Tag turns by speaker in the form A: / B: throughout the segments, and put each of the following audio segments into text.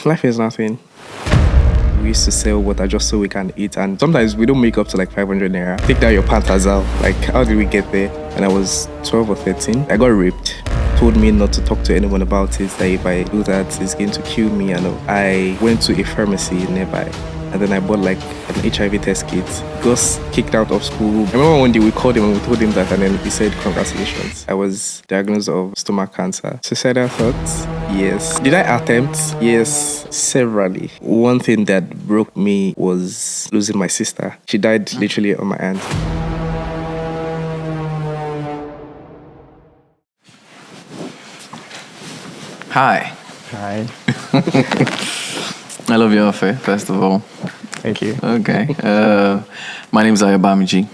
A: Life is nothing. We used to sell water just so we can eat, and sometimes we don't make up to like 500 naira. Take down your pantas out. Like, how did we get there? When I was 12 or 13, I got raped. Told me not to talk to anyone about it, that if I do that, it's going to kill me. And I went to a pharmacy nearby, and then I bought like an HIV test kit. Got kicked out of school. I remember one day we called him and we told him that, and then he said, "Congratulations." I was diagnosed of stomach cancer. Suicidal thoughts? Yes. Did I attempt? Yes, severally. One thing that broke me was losing my sister. She died literally on my hand.
B: Hi.
C: Hi.
B: I love your outfit, first of all.
C: Thank you.
B: Okay. My name is Ayobamiji.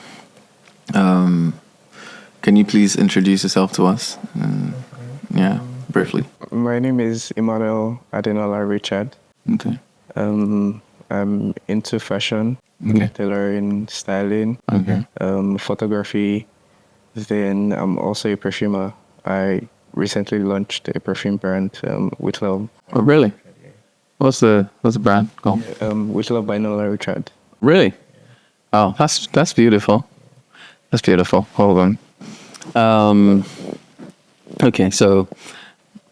B: Can you please introduce yourself to us? Briefly.
C: My name is Emmanuel Adenola Richard.
B: Okay.
C: I'm into fashion, tailoring, styling, photography. Then I'm also a perfumer. I recently launched a perfume brand, With Love.
B: Oh, really? What's the brand called?
C: With Love by Nola Richard.
B: Really? Oh, that's beautiful. That's beautiful. Hold on. Okay, so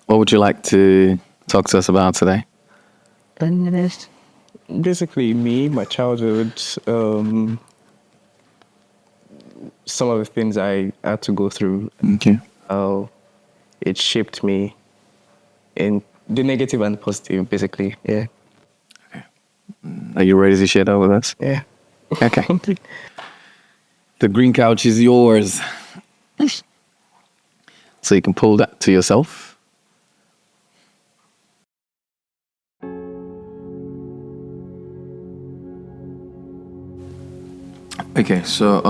B: what would you like to talk to us about today?
C: Basically, me, my childhood, some of the things I had to go through.
B: Okay.
C: How it shaped me in the negative and positive, basically. Yeah.
B: Okay. Are you ready to share that with us?
C: Yeah.
B: Okay. The green couch is yours. So you can pull that to yourself. Okay, so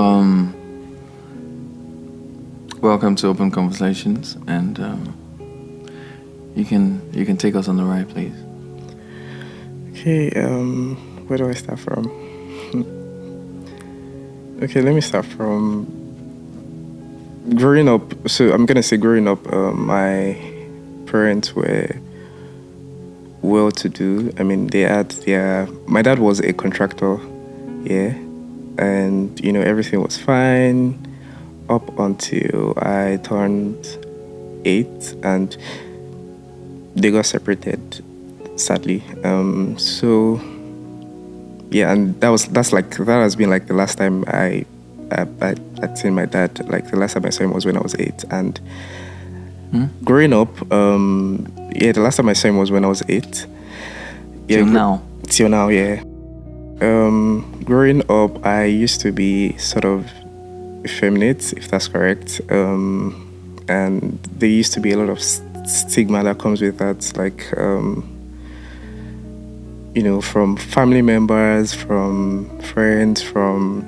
B: welcome to Open Conversations, and you can take us on the ride, please.
A: Okay, where do I start from? Okay, let me start from growing up. So I'm gonna say growing up, my parents were well-to-do. I mean, my dad was a contractor, yeah, and everything was fine up until I turned 8, and they got separated, sadly. So yeah, and that has been like the last time I'd seen my dad. Like the last time I saw him was when I was 8, and growing up, the last time I saw him was when I was 8. Yeah, till now, yeah. Growing up, I used to be sort of effeminate, if that's correct. And there used to be a lot of stigma that comes with that, like, from family members, from friends, from,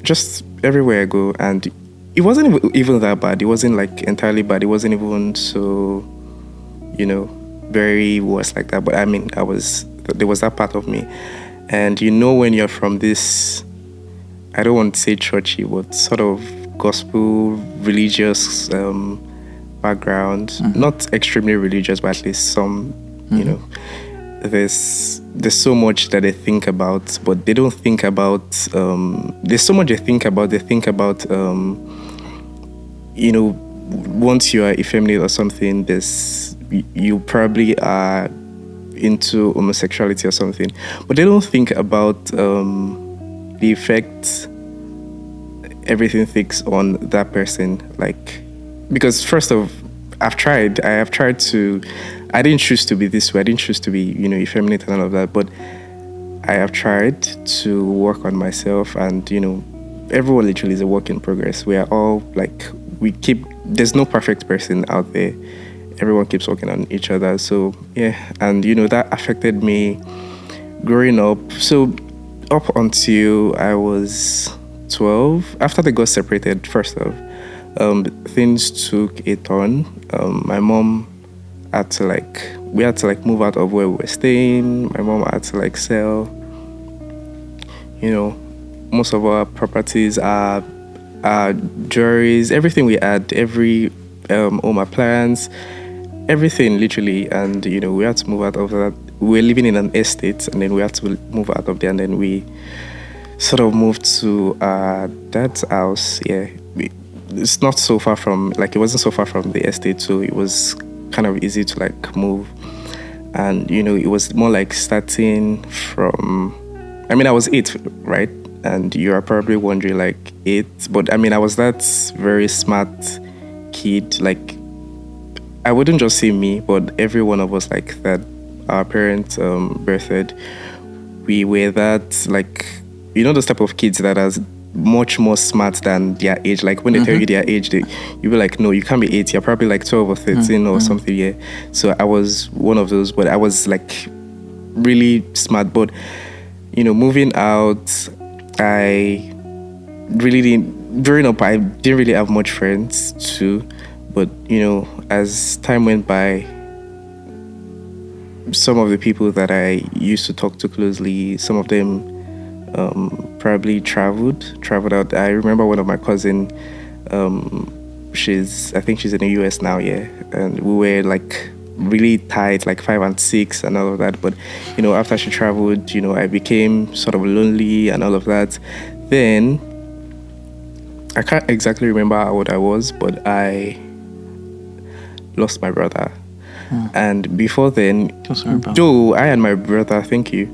A: just everywhere I go. And it wasn't even that bad. It wasn't like entirely bad. It wasn't even so, very worse like that. But I mean, there was that part of me. And when you're from this, I don't want to say churchy, but sort of gospel, religious background, not extremely religious, but at least some, there's so much that they think about, but they don't think about, there's so much they think about, once you are effeminate or something, you probably are into homosexuality or something, but they don't think about the effect everything thinks on that person. Like, because first of, I didn't choose to be this way. I didn't choose to be, effeminate and all of that, but I have tried to work on myself, and, everyone literally is a work in progress. We are all like, there's no perfect person out there. Everyone keeps working on each other. So, yeah. And, that affected me growing up. So, up until I was 12, after they got separated, first off, things took a turn. My mom we had to move out of where we were staying. My mom had to sell, most of our properties, our jewelries, everything we had, every home appliance, everything literally, and we had to move out of that. We were living in an estate, and then we had to move out of there, and then we sort of moved to dad's house. Yeah, it's not so far from, like, it wasn't so far from the estate, so it was kind of easy to like move. And it was more like starting from, I mean, I was 8, right? And you are probably wondering, like, 8, but I mean, I was that very smart kid. Like, I wouldn't just say me, but every one of us, like, that our parents birthed, we were that, like, those type of kids that are much more smart than their age. Like, when they tell you their age, you be like, no, you can't be 8, you're probably like 12 or 13 or something. Yeah. So I was one of those, but I was like really smart. But moving out, I really didn't, growing up, I didn't really have much friends too. But as time went by, some of the people that I used to talk to closely, some of them probably traveled out. I remember one of my cousin, I think she's in the US now, yeah. And we were like really tight, like 5 and 6 and all of that. But after she traveled, I became sort of lonely and all of that. Then I can't exactly remember how old I was, but I lost my brother. And before then, though I and my brother, thank you,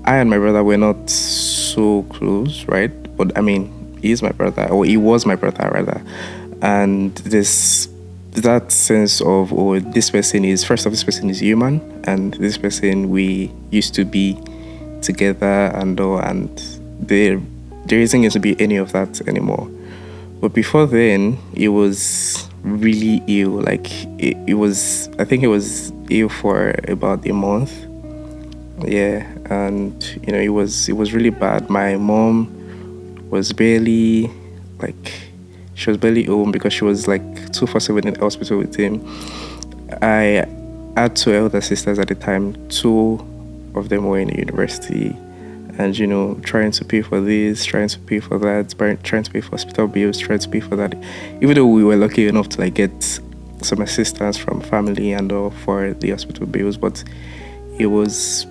A: I and my brother were not so close, right? But I mean, he is my brother, or he was my brother rather. And that sense of, this person is human, and this person, we used to be together and all, and there isn't going to be any of that anymore. But before then, it was really ill. Like, I think it was ill for about a month. Yeah, and it was really bad. My mom was barely, like, she was barely home because she was like 247 in the hospital with him. I had 2 elder sisters at the time. 2 of them were in university, and trying to pay for this, trying to pay for that, trying to pay for hospital bills, trying to pay for that. Even though we were lucky enough to like get some assistance from family and all for the hospital bills, but it was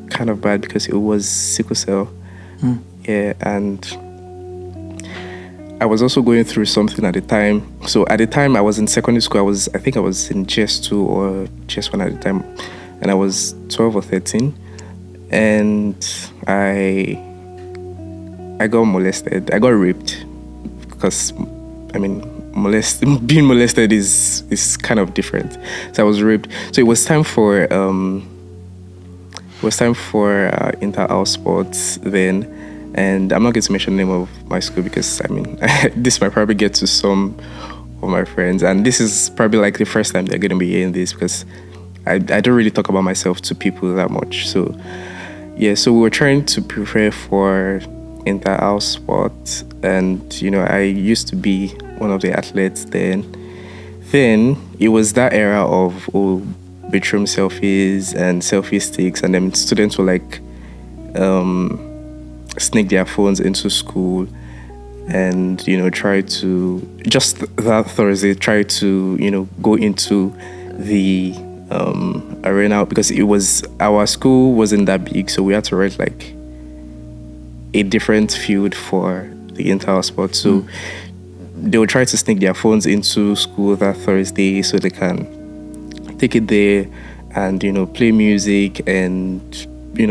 A: kind of bad because it was sickle cell. Yeah, and I was also going through something at the time. So at the time I was in secondary school. I think I was in GS2 or GS1 at the time, and I was 12 or 13, and I got molested. I got raped, because I mean, being molested is kind of different. So I was raped. So it was time for inter-house sports then, and I'm not going to mention the name of my school because I mean this might probably get to some of my friends, and this is probably like the first time they're going to be hearing this, because I don't really talk about myself to people that much. So yeah, so we were trying to prepare for inter-house sports, and I used to be one of the athletes then. Then it was that era of bedroom selfies and selfie sticks, and then students will like sneak their phones into school and try to, just that Thursday, try to go into the arena, because our school wasn't that big, so we had to rent like a different field for the inter-house sport. So they would try to sneak their phones into school that Thursday so they can take it there and play music and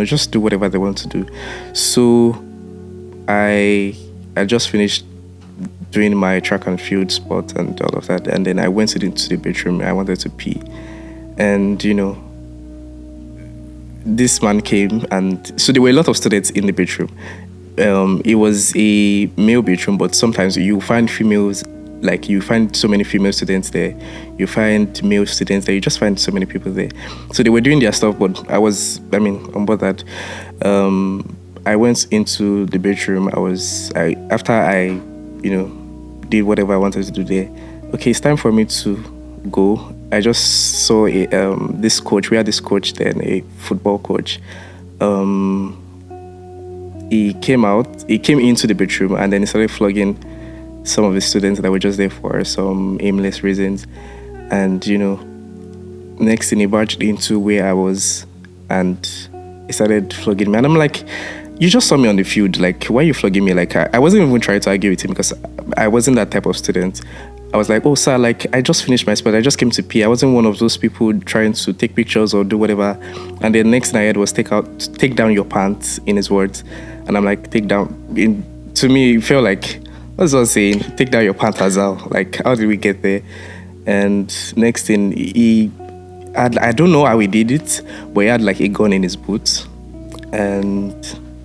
A: just do whatever they want to do. So I just finished doing my track and field sport and all of that, and then I went into the bedroom. I wanted to pee, and this man came, and so there were a lot of students in the bedroom. It was a male bedroom, but sometimes you find females, like you find so many female students there, you find male students there, you just find so many people there. So they were doing their stuff, but on board that. I went into the bedroom. After I did whatever I wanted to do there. Okay, it's time for me to go. I just saw this coach. We had this coach then, a football coach. He came into the bedroom, and then he started flogging some of the students that were just there for some aimless reasons. And next thing he barged into where I was, and he started flogging me. And I'm like, you just saw me on the field. Like, why are you flogging me? Like, I wasn't even trying to argue with him because I wasn't that type of student. I was like, oh, sir, like, I just finished my sport. I just came to pee. I wasn't one of those people trying to take pictures or do whatever. And the next thing I heard was take down your pants, in his words. And I'm like, take down. To me, it felt like, what's I saying? Take down your pants as well. Like, how did we get there? And next thing, I don't know how he did it, but he had like a gun in his boot. And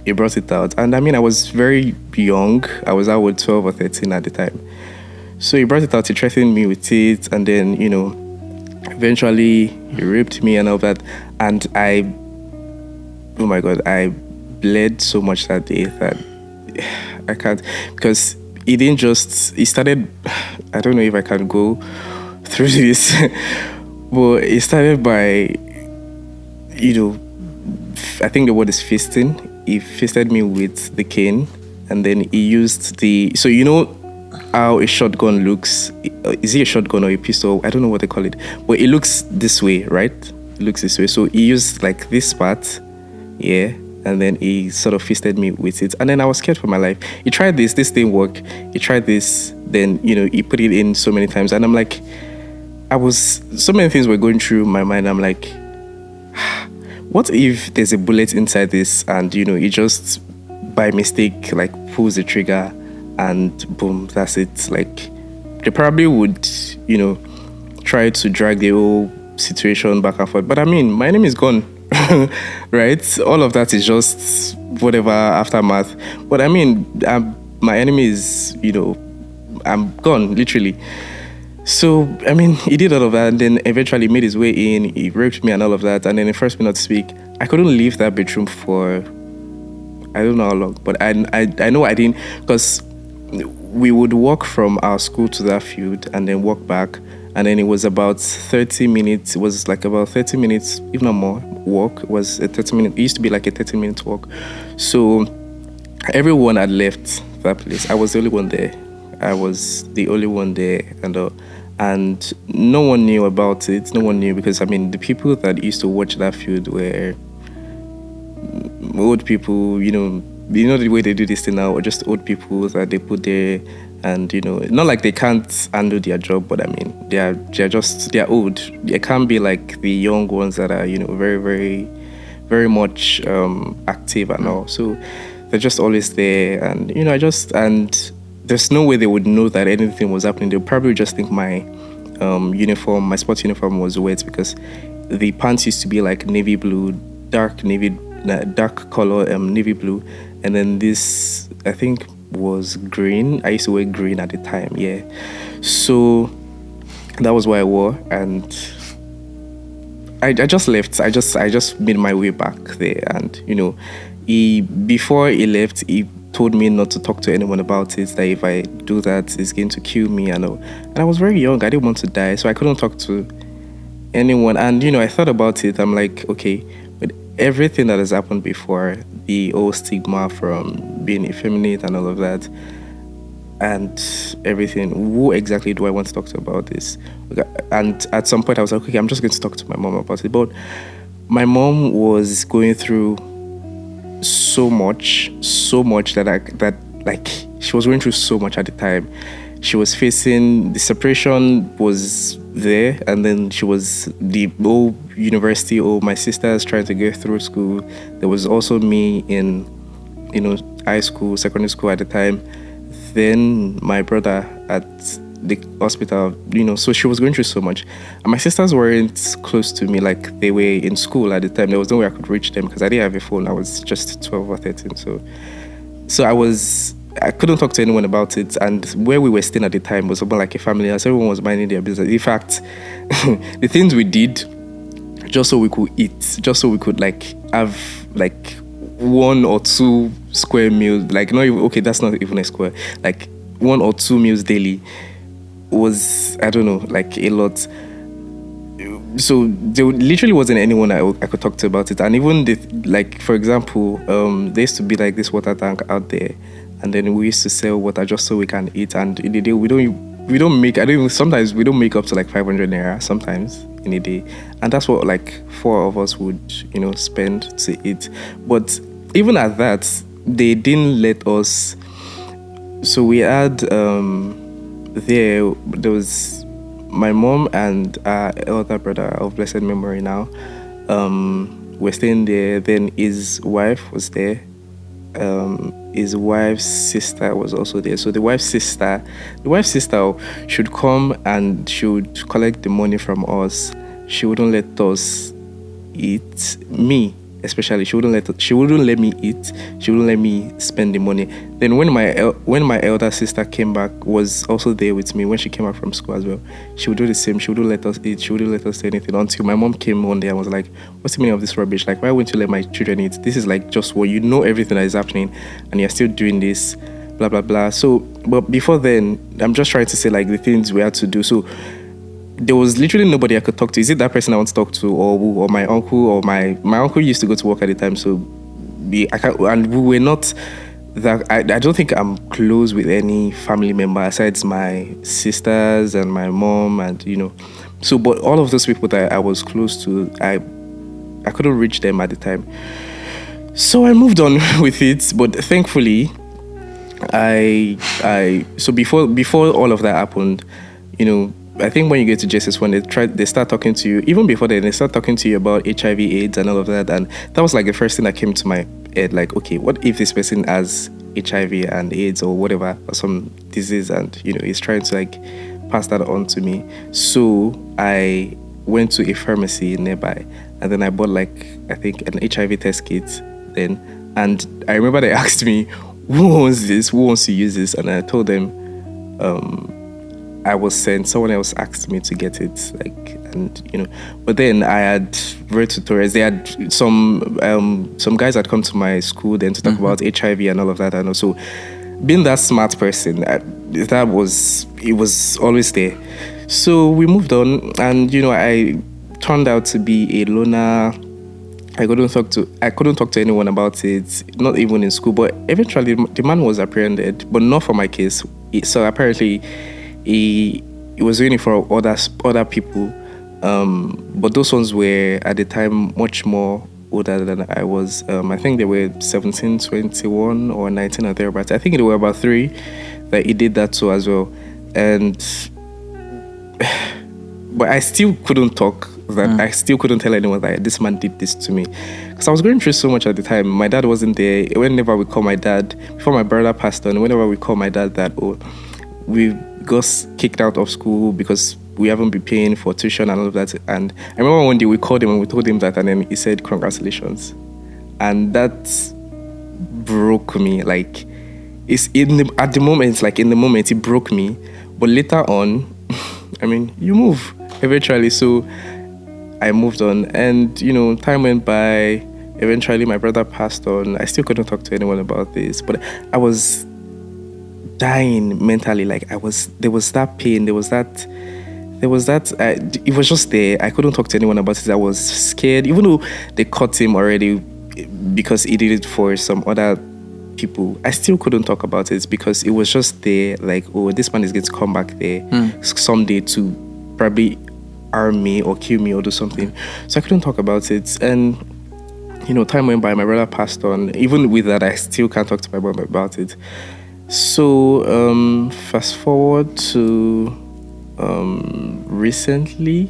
A: he brought it out. And I mean, I was very young. I was out 12 or 13 at the time. So he brought it out, he threatened me with it, and then, eventually he raped me and all that. And oh my God, I bled so much that day that I can't, because he started, I don't know if I can go through this, but he started by, I think the word is fisting. He fisted me with the cane, and then he used how a shotgun looks. Is it a shotgun or a pistol? I don't know what they call it. But it looks this way, right? It looks this way. So he used like this part, yeah, and then he sort of fisted me with it. And then I was scared for my life. He tried this didn't work. He tried this, then, he put it in so many times. And I'm like, so many things were going through my mind. I'm like, what if there's a bullet inside this and, he just by mistake, like, pulls the trigger and boom, that's it. Like, they probably would, try to drag the whole situation back and forth. But I mean, my name is gone, right? All of that is just whatever aftermath. But I mean, my enemy is, I'm gone, literally. So, I mean, he did all of that, and then eventually made his way in. He raped me and all of that. And then the first minute to speak, I couldn't leave that bedroom for, I don't know how long, but I know I didn't, because we would walk from our school to that field and then walk back. And then it was about 30 minutes. It was like about 30 minutes, if not more, walk. It was a 30-minute. It used to be like a 30-minute walk. So everyone had left that place. I was the only one there. And no one knew about it. No one knew because, I mean, the people that used to watch that field were old people, the way they do this thing now, or just old people that they put there, and not like they can't handle their job, but I mean they're old. They can't be like the young ones that are very, very, very much active and all. So they're just always there, and and there's no way they would know that anything was happening. They'll probably just think my my sports uniform was wet, because the pants used to be like navy blue, dark color, navy blue, and then this I think was green. I used to wear green at the time, yeah. So that was what I wore, and I just left. I just made my way back there, and before he left, he told me not to talk to anyone about it, that if I do that, it's going to kill me, and I was very young. I didn't want to die, so I couldn't talk to anyone. And I thought about it. I'm like, okay, but everything that has happened before, the whole stigma from being effeminate and all of that, and everything, who exactly do I want to talk to about this? And at some point I was like, okay, I'm just going to talk to my mom about it. But my mom was going through so much that she was going through so much at the time. She was facing, the separation was there, and then she was the whole university, my sisters trying to get through school. There was also me in high school, secondary school at the time, then my brother at the hospital, so she was going through so much. And my sisters weren't close to me, like they were in school at the time. There was no way I could reach them because I didn't have a phone. I was just 12 or 13. So I couldn't talk to anyone about it. And where we were staying at the time was something like a family house. Everyone was minding their business. In fact, the things we did just so we could eat, just so we could have 1 or 2 square meals, not even, okay, that's not even a square, 1 or 2 meals daily was, I don't know, a lot. So there literally wasn't anyone I could talk to about it. And even for example, there used to be this water tank out there, and then we used to sell water just so we can eat. And in the day, we don't we don't make. I don't even. Sometimes we don't make up to like 500 naira. Sometimes in a day, and that's what like 4 of us would spend to eat. But even at that, they didn't let us. So we had there was my mom and our elder brother of blessed memory now. We're staying there. Then his wife was there. His wife's sister was also there. So the wife's sister should come and she would collect the money from us. She wouldn't let us eat. Me especially, she wouldn't let me eat. She wouldn't let me spend the money. Then when my elder sister came back, was also there with me when she came back from school as well. She would do the same. She wouldn't let us eat. She wouldn't let us do anything until my mom came one day and was like, "What's the meaning of this rubbish? Like, why won't you let my children eat? This is like just what everything that is happening, and you're still doing this, blah blah blah." So, but before then, I'm just trying to say like the things we had to do. So there was literally nobody I could talk to. Is it that person I want to talk to, or my uncle, or my uncle used to go to work at the time, so we were not that. I don't think I'm close with any family member aside my sisters and my mom, and So, but all of those people that I was close to, I couldn't reach them at the time. So I moved on with it, but thankfully, so before all of that happened, I think when you get to JSS, when they start talking to you, even before then, they start talking to you about HIV, AIDS, and all of that. And that was like the first thing that came to my head. Like, okay, what if this person has HIV and AIDS or whatever, or some disease, and is trying to like pass that on to me? So I went to a pharmacy nearby, and then I bought like, I think, an HIV test kit then. And I remember they asked me, "Who owns this? Who wants to use this?" And I told them, I was sent. Someone else asked me to get it, But then I had read tutorials. They had some guys had come to my school then to talk about HIV and all of that. And also, being that smart person, it was always there. So we moved on, and I turned out to be a loner. I couldn't talk to anyone about it, not even in school. But eventually, the man was apprehended, but not for my case. So apparently, he was doing it for other people, but those ones were at the time much more older than I was. I think they were 17, 21 or 19 or thereabouts. I think they were about 3 that he did that to as well. And but I still couldn't talk. I still couldn't tell anyone that this man did this to me, because I was going through so much at the time. My dad wasn't there. Whenever we call my dad, before my brother passed on, whenever we call my dad that, we got kicked out of school because we haven't been paying for tuition and all of that. And I remember one day we called him and we told him that, and then he said, "Congratulations." And that broke me. Like, at the moment it broke me, but later on, I mean, you move eventually. So I moved on, and time went by. Eventually my brother passed on. I still couldn't talk to anyone about this, but I was dying mentally. Like, there was that pain, it was just there. I couldn't talk to anyone about it. I was scared, even though they caught him already because he did it for some other people. I still couldn't talk about it because it was just there, like, this man is going to come back there someday to probably harm me or kill me or do something. So I couldn't talk about it. And time went by, my brother passed on. Even with that, I still can't talk to my mom about it. So fast forward to recently.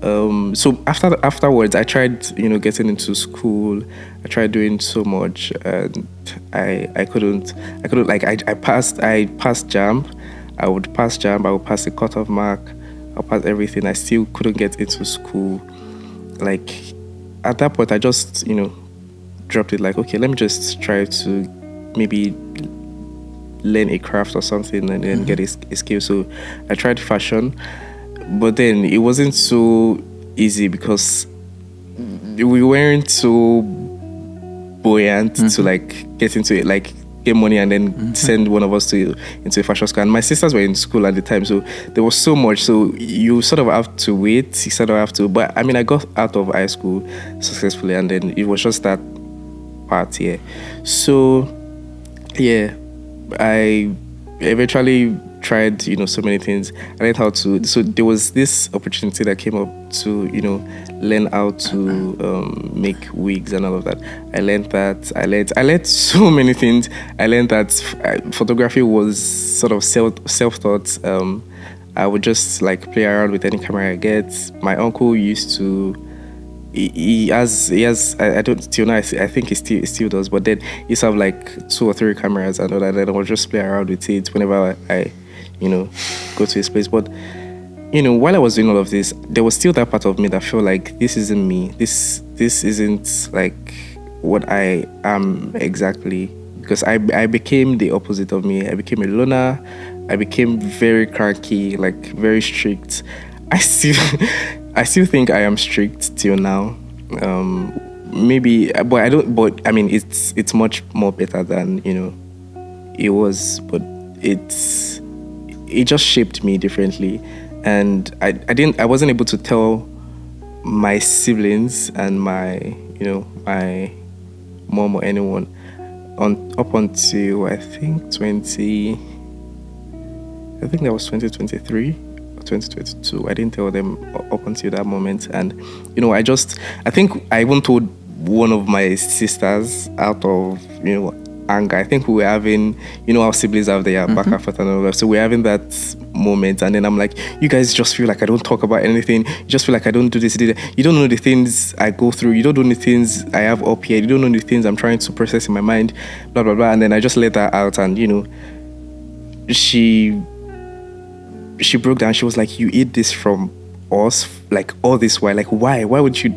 A: So afterwards, I tried getting into school. I tried doing so much, and I couldn't. Like, I passed JAMB. I would pass JAMB. I would pass the cutoff mark. I'll pass everything. I still couldn't get into school. Like, at that point, I just dropped it. Like, okay, let me just try to maybe learn a craft or something and then get a skill. So I tried fashion, but then it wasn't so easy because we weren't so buoyant to like get into it, like get money and then send one of us into a fashion school. And my sisters were in school at the time, so there was so much. So you sort of have to wait. But I mean, I got out of high school successfully, and then it was just that part here. So yeah, I eventually tried, so many things. I learned how to. So there was this opportunity that came up to, learn how to make wigs and all of that. I learned that. I learned so many things. I learned that photography was sort of self-taught. I would just like play around with any camera I get. My uncle used to. He has I don't till now I think he still does, but then he used to have like 2 or 3 cameras and all that, and I would just play around with it whenever I go to his place. But while I was doing all of this, there was still that part of me that felt like this isn't me. This isn't like what I am exactly, because I became the opposite of me. I became a loner. I became very cranky, like very strict. I still think I am strict till now. Maybe, but I don't. But I mean, it's much more better than it was. But it just shaped me differently, and I wasn't able to tell my siblings and my my mom or anyone up until I think that was 2023 or 2022. I didn't tell them up until that moment. And, I think I even told one of my sisters out of, anger. I think we were having, our siblings have their back and forth and all that. So we're having that moment. And then I'm like, you guys just feel like I don't talk about anything. You just feel like I don't do this. You don't know the things I go through. You don't know the things I have up here. You don't know the things I'm trying to process in my mind, blah, blah, blah. And then I just let that out. And, she broke down. She was like, you eat this from us, like all this while, like why would you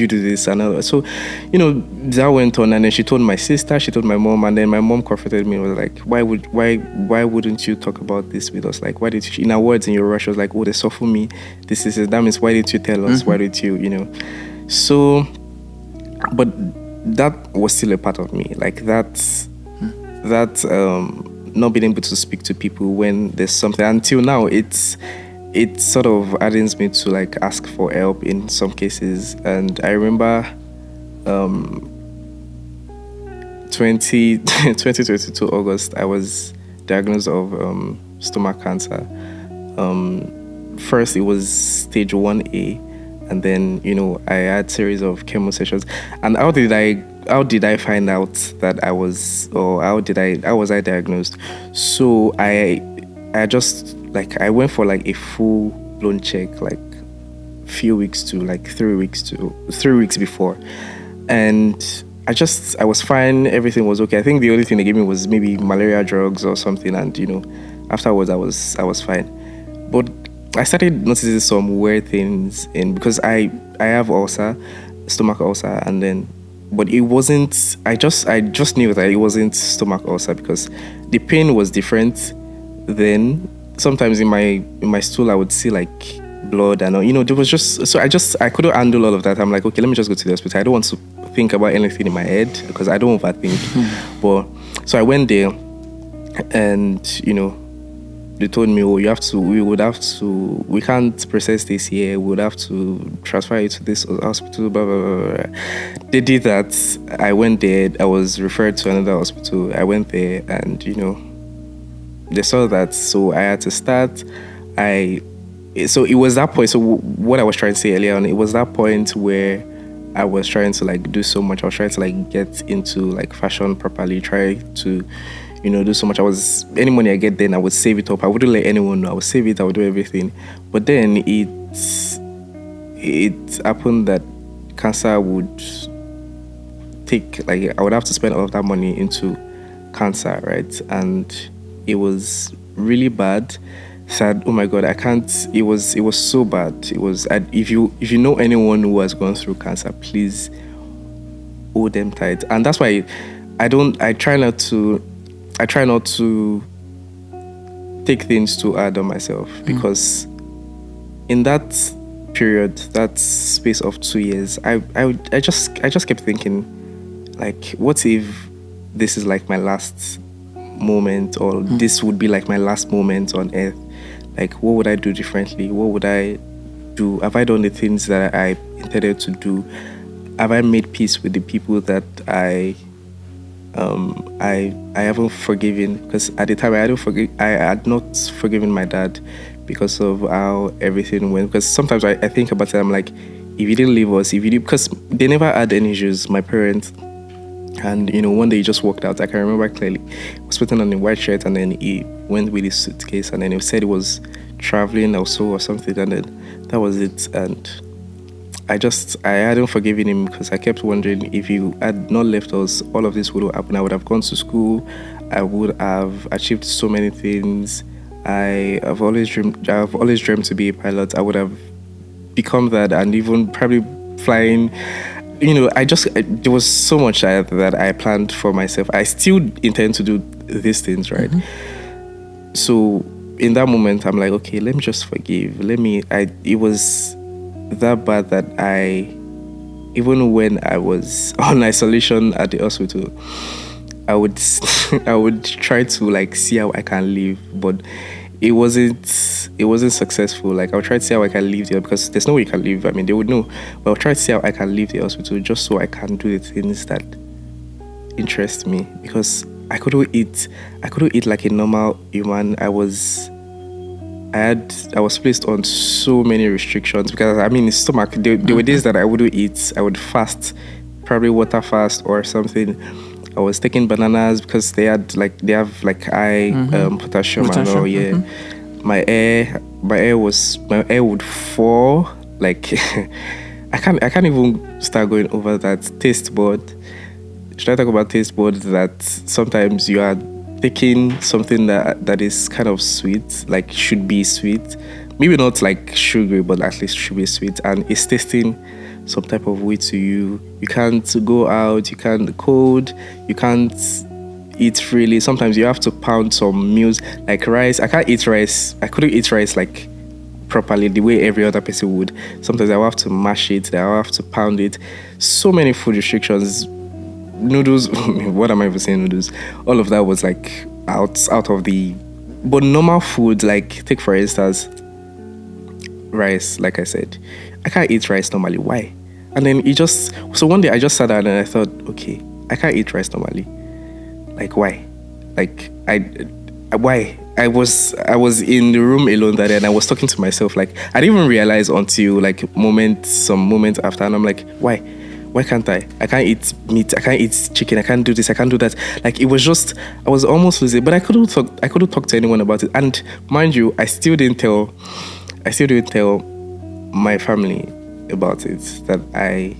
A: do this? And all that. So that went on, and then she told my sister, she told my mom, and then my mom comforted me, was like, why wouldn't you talk about this with us? Like, why did you, in her words, in your rush, was like, oh, they suffer me, this is that means why didn't you tell us? Why did you so, but that was still a part of me, like that not being able to speak to people when there's something. Until now, it sort of hardens me to like ask for help in some cases. And I remember 2022 August, I was diagnosed of stomach cancer. First it was stage 1A, and then I had series of chemo sessions. And how did I find out that I was, or how was I diagnosed? So I just like, I went for like a full blown check, like few weeks to like 3 weeks before, and I was fine, everything was okay. I think the only thing they gave me was maybe malaria drugs or something, and afterwards I was fine. But I started noticing some weird things because I have stomach ulcer, and then, but it wasn't, I just knew that it wasn't stomach ulcer because the pain was different. Then sometimes in my stool I would see like blood, and there was just, so I couldn't handle all of that. I'm like, okay, let me just go to the hospital. I don't want to think about anything in my head because I don't overthink. But so I went there, and they told me, oh, we can't process this here, we would have to transfer you to this hospital, blah, blah, blah, blah. They did that. I went there, I was referred to another hospital. I went there, and they saw that, so I had to start. So it was that point, so what I was trying to say earlier on, it was that point where I was trying to like do so much. I was trying to like get into like fashion properly, try to do so much. Any money I get, then I would save it up. I wouldn't let anyone know. I would save it. I would do everything. But then it happened that cancer would take, like, I would have to spend all of that money into cancer, right? And it was really bad. Said, oh my God, I can't. It was so bad. It was. If you know anyone who has gone through cancer, please hold them tight. And that's why I try not to take things too hard on myself, because in that period, that space of 2 years, I just kept thinking, like, what if this is like my last moment, or this would be like my last moment on earth? Like, what would I do differently? What would I do? Have I done the things that I intended to do? Have I made peace with the people that I I haven't forgiven, because at the time I had not forgiven my dad because of how everything went. Because sometimes I think about it, I'm like, if you didn't leave us, if you did, because they never had any issues, my parents. And one day he just walked out. I can remember clearly. He was putting on a white shirt, and then he went with his suitcase, and then he said he was traveling also or something, and then that was it. And I hadn't forgiven him, because I kept wondering, if you had not left us, all of this would have happened. I would have gone to school. I would have achieved so many things. I've always dreamed to be a pilot. I would have become that, and even probably flying. There was so much that I planned for myself. I still intend to do these things, right? So in that moment, I'm like, okay, let me just forgive. It was that bad that even when I was on isolation at the hospital, I would I would try to like see how I can live, but it wasn't successful. Like, I'll try to see how I can leave there, because there's no way you can leave. I mean, they would know, but I'll try to see how I can leave the hospital, just so I can do the things that interest me, because I couldn't eat like a normal human. I was placed on so many restrictions, because I mean, stomach, there were days that I wouldn't eat. I would fast, probably water fast or something. I was taking bananas, because they have high potassium and all. Yeah, my hair would fall. Like, I can't even start going over that. Taste bud. Should I talk about taste bud? That sometimes you are taking something that is kind of sweet, like should be sweet, maybe not like sugary, but at least should be sweet, and it's tasting some type of way to you. You can't go out, you can't cold, you can't eat freely. Sometimes you have to pound some meals, like rice. I can't eat rice. I couldn't eat rice like properly the way every other person would. Sometimes I will have to mash it, I will have to pound it. So many food restrictions. Noodles, what am I even saying? Noodles, all of that was like out of the. But normal food, like, take for instance rice. Like I said, I can't eat rice normally. Why? And then so one day I just sat down and I thought, okay, I can't eat rice normally. Like, why? Like, why? I was in the room alone that day, and I was talking to myself. Like, I didn't even realize until like some moment after, and I'm like, why? Why can't I? I can't eat meat. I can't eat chicken. I can't do this. I can't do that. Like, it was just, I was almost losing, but I couldn't talk to anyone about it. And mind you, I still didn't tell my family about it, that I,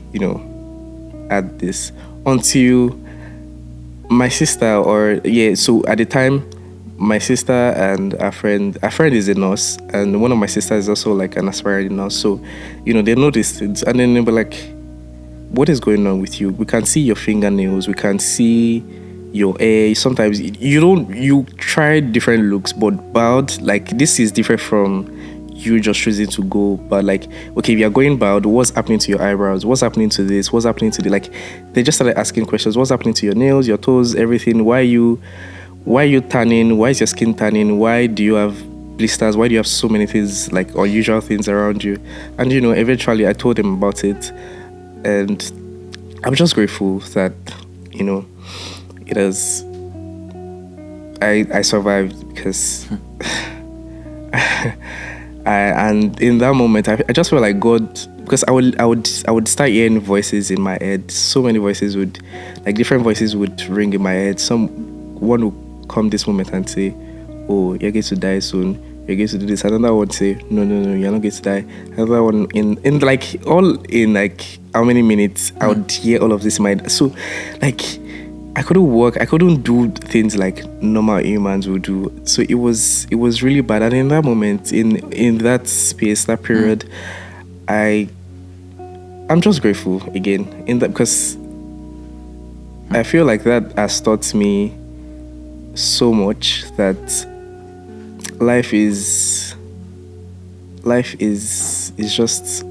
A: had this, until my sister, so at the time, my sister and a friend is a nurse, and one of my sisters is also like an aspiring nurse. So, they know these things, and then they were like, what is going on with you? We can see your fingernails, we can see your hair. Sometimes you try different looks, but bald, like, this is different from you just choosing to go. But like, okay, if you're going bald, what's happening to your eyebrows? What's happening to this? What's happening to they just started asking questions. What's happening to your nails, your toes, everything? Why are you tanning? Why is your skin tanning? Why do you have blisters? Why do you have so many things, like unusual things around you? And eventually I told them about it. And I'm just grateful that, it has. I survived, because and in that moment I just felt like God, because I would start hearing voices in my head. So many voices different voices would ring in my head. One would come this moment and say, oh, you're going to die soon. You're going to do this. Another one say, no, you're not going to die. Another one in like all in like how many minutes I would hear all of this in my head. So like, I couldn't work. I couldn't do things like normal humans would do. So it was really bad. And in that moment, in that space, that period, I'm just grateful again in that, because I feel like that has taught me so much, that life is just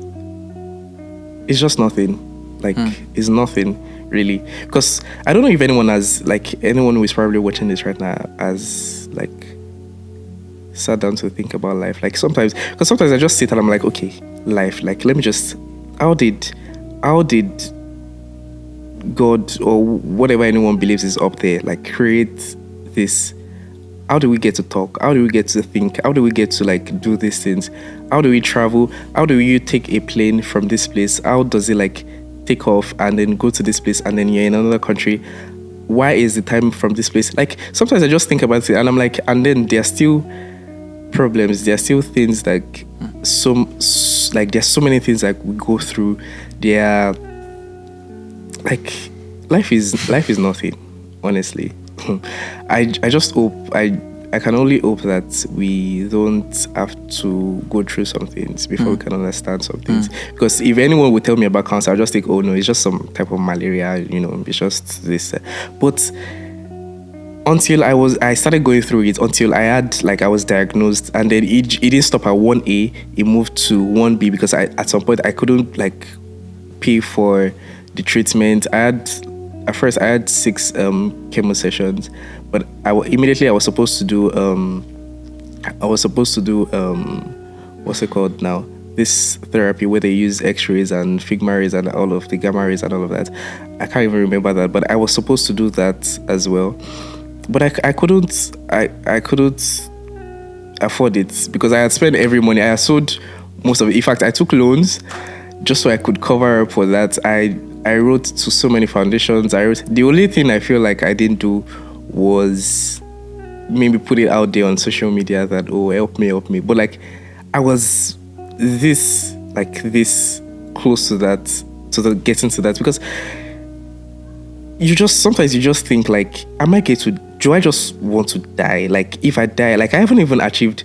A: nothing. Like, it's nothing really. Because I don't know if anyone who is probably watching this right now has like sat down to think about life. Like, sometimes I just sit and I'm like, okay, life, like, let me just, how did God or whatever anyone believes is up there, like create this. How do we get to talk? How do we get to think? How do we get to like do these things? How do we travel? How do you take a plane from this place? How does it like take off and then go to this place and then you're in another country? Why is the time from this place? Like sometimes I just think about it and I'm like, and then there are still problems. There are still things like like there's so many things that we go through. There are like life is nothing, honestly. I just hope I can only hope that we don't have to go through some things before we can understand some things. Because if anyone would tell me about cancer, I'll just think, oh no, it's just some type of malaria, it's just this. But until I started going through it, until I was diagnosed, and then it didn't stop at 1A, it moved to 1B because at some point I couldn't like pay for the treatment. At first I had 6 chemo sessions, but immediately I was supposed to do what's it called now? This therapy where they use X-rays and Figma rays and all of the gamma rays and all of that. I can't even remember that, but I was supposed to do that as well. But I couldn't afford it because I had spent every money. I had sold most of it. In fact, I took loans just so I could cover up for that. I wrote to so many foundations. The only thing I feel like I didn't do was maybe put it out there on social media that, oh, help me. But like I was this close to that, getting to that, because sometimes you just think like, do I just want to die? Like if I die, like I haven't even achieved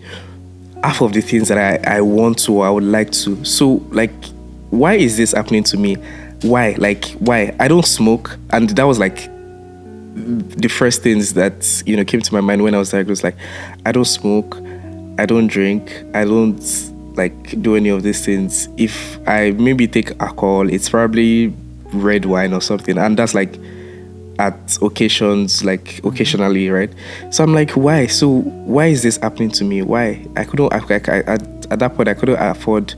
A: half of the things that I want to or I would like to. So like, why is this happening to me? Why? Like, why? I don't smoke. And that was like the first things that, came to my mind when I was diagnosed. Like, I don't smoke. I don't drink. I don't like do any of these things. If I maybe take alcohol, it's probably red wine or something. And that's like at occasions, like occasionally, right? So I'm like, why? So why is this happening to me? Why? At that point, I couldn't afford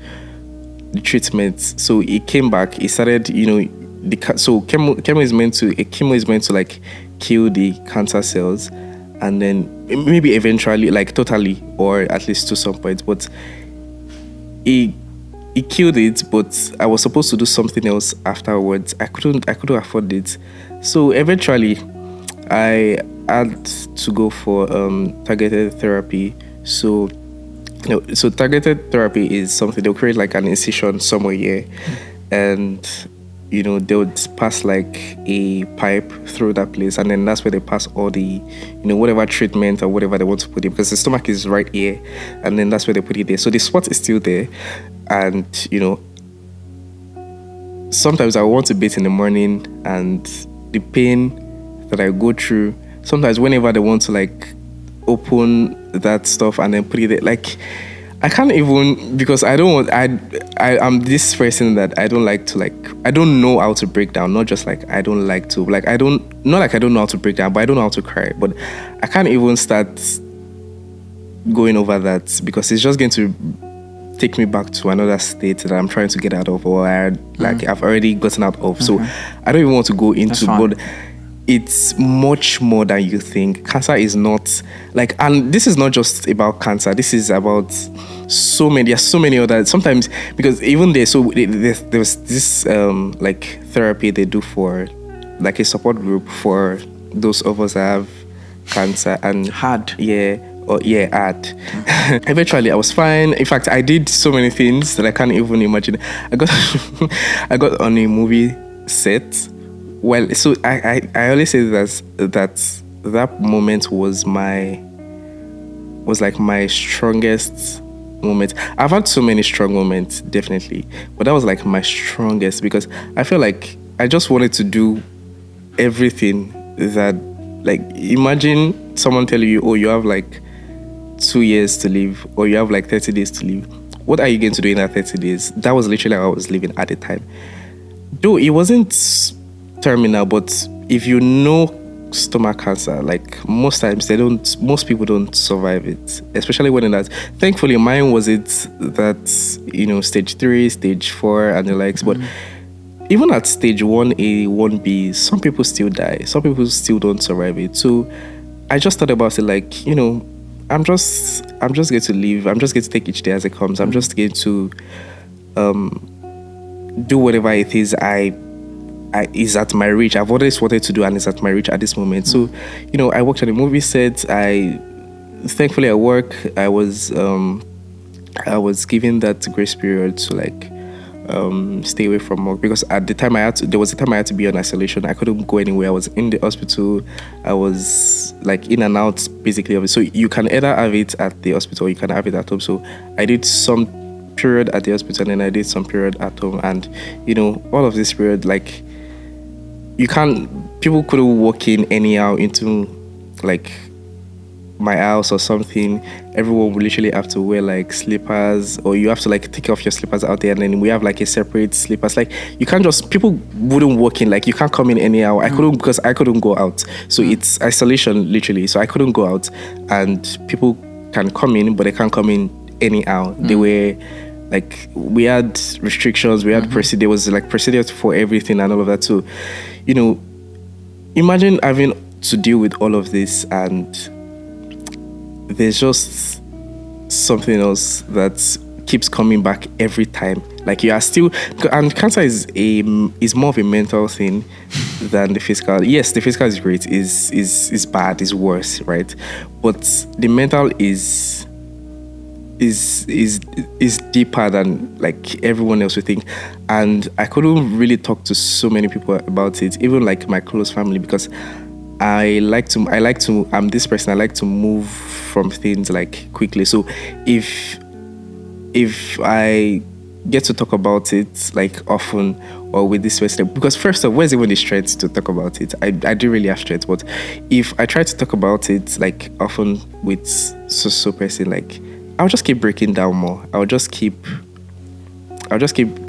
A: the treatment. So it came back. It started, chemo is meant to like kill the cancer cells, and then maybe eventually, like totally, or at least to some point. But it killed it. But I was supposed to do something else afterwards. I couldn't afford it. So eventually, I had to go for targeted therapy. So targeted therapy is something they'll create like an incision somewhere here, and they would pass like a pipe through that place, and then that's where they pass all the whatever treatment or whatever they want to put it, because the stomach is right here, and then that's where they put it there. So the spot is still there, and sometimes I want to bathe in the morning, and the pain that I go through, sometimes whenever they want to like open that stuff and then put it there, like I can't even, because I'm this person that I don't like to like, I don't know how to break down. Not just like I don't like to, like I don't know how to break down, but I don't know how to cry. But I can't even start going over that, because it's just going to take me back to another state that I'm trying to get out of, or I've already gotten out of. So I don't even want to go into, but it's much more than you think. Cancer is not like, and this is not just about cancer. This is about there's so many other, sometimes, because even there was this like therapy they do for like a support group for those of us that have cancer and
C: Hard.
A: Hard. Eventually I was fine. In fact, I did so many things that I can't even imagine. I got on a movie set. Well, so I always say that moment was like my strongest moment. I've had so many strong moments, definitely, but that was like my strongest, because I feel like I just wanted to do everything that, like, imagine someone telling you, oh, you have like 2 years to live, or you have like 30 days to live. What are you going to do in that 30 days? That was literally how I was living at the time. Though it wasn't terminal, but if you know stomach cancer, like most people don't survive it, especially when that's, thankfully mine was it that stage 3, stage 4 and the likes. But even at stage 1A, 1B, some people still die. Some people still don't survive it. So I just thought about it like, I'm just going to live. I'm just going to take each day as it comes. I'm just going to do whatever it is I is at my reach. I've always wanted to do, and it's at my reach at this moment. So, I worked on a movie set. Thankfully at work, I was given that grace period to like stay away from work, because at the time there was a time I had to be on isolation. I couldn't go anywhere. I was in the hospital. I was like in and out basically of it. So you can either have it at the hospital or you can have it at home. So I did some period at the hospital and then I did some period at home, and all of this period, like, people couldn't walk in anyhow into like my house or something. Everyone will literally have to wear like slippers, or you have to like take off your slippers out there, and then we have like a separate slippers. Like, you can't just, people wouldn't walk in, like you can't come in anyhow. I couldn't, because I couldn't go out. So it's isolation literally. So I couldn't go out, and people can come in, but they can't come in anyhow. They were like, we had restrictions, we had there was like procedures for everything and all of that. So, imagine having to deal with all of this, and there's just something else that keeps coming back every time. Like, you are still, and cancer is more of a mental thing than the physical. Yes, the physical is great, is bad, is worse, right? But the mental is deeper than like everyone else would think. And I couldn't really talk to so many people about it, even like my close family, because I'm this person, I like to move from things like quickly. So if I get to talk about it like often, or with this person, because first of all, where's even the strength to talk about it? I do really have strength, but if I try to talk about it like often with so person, like, I'll just keep breaking down more. I'll just keep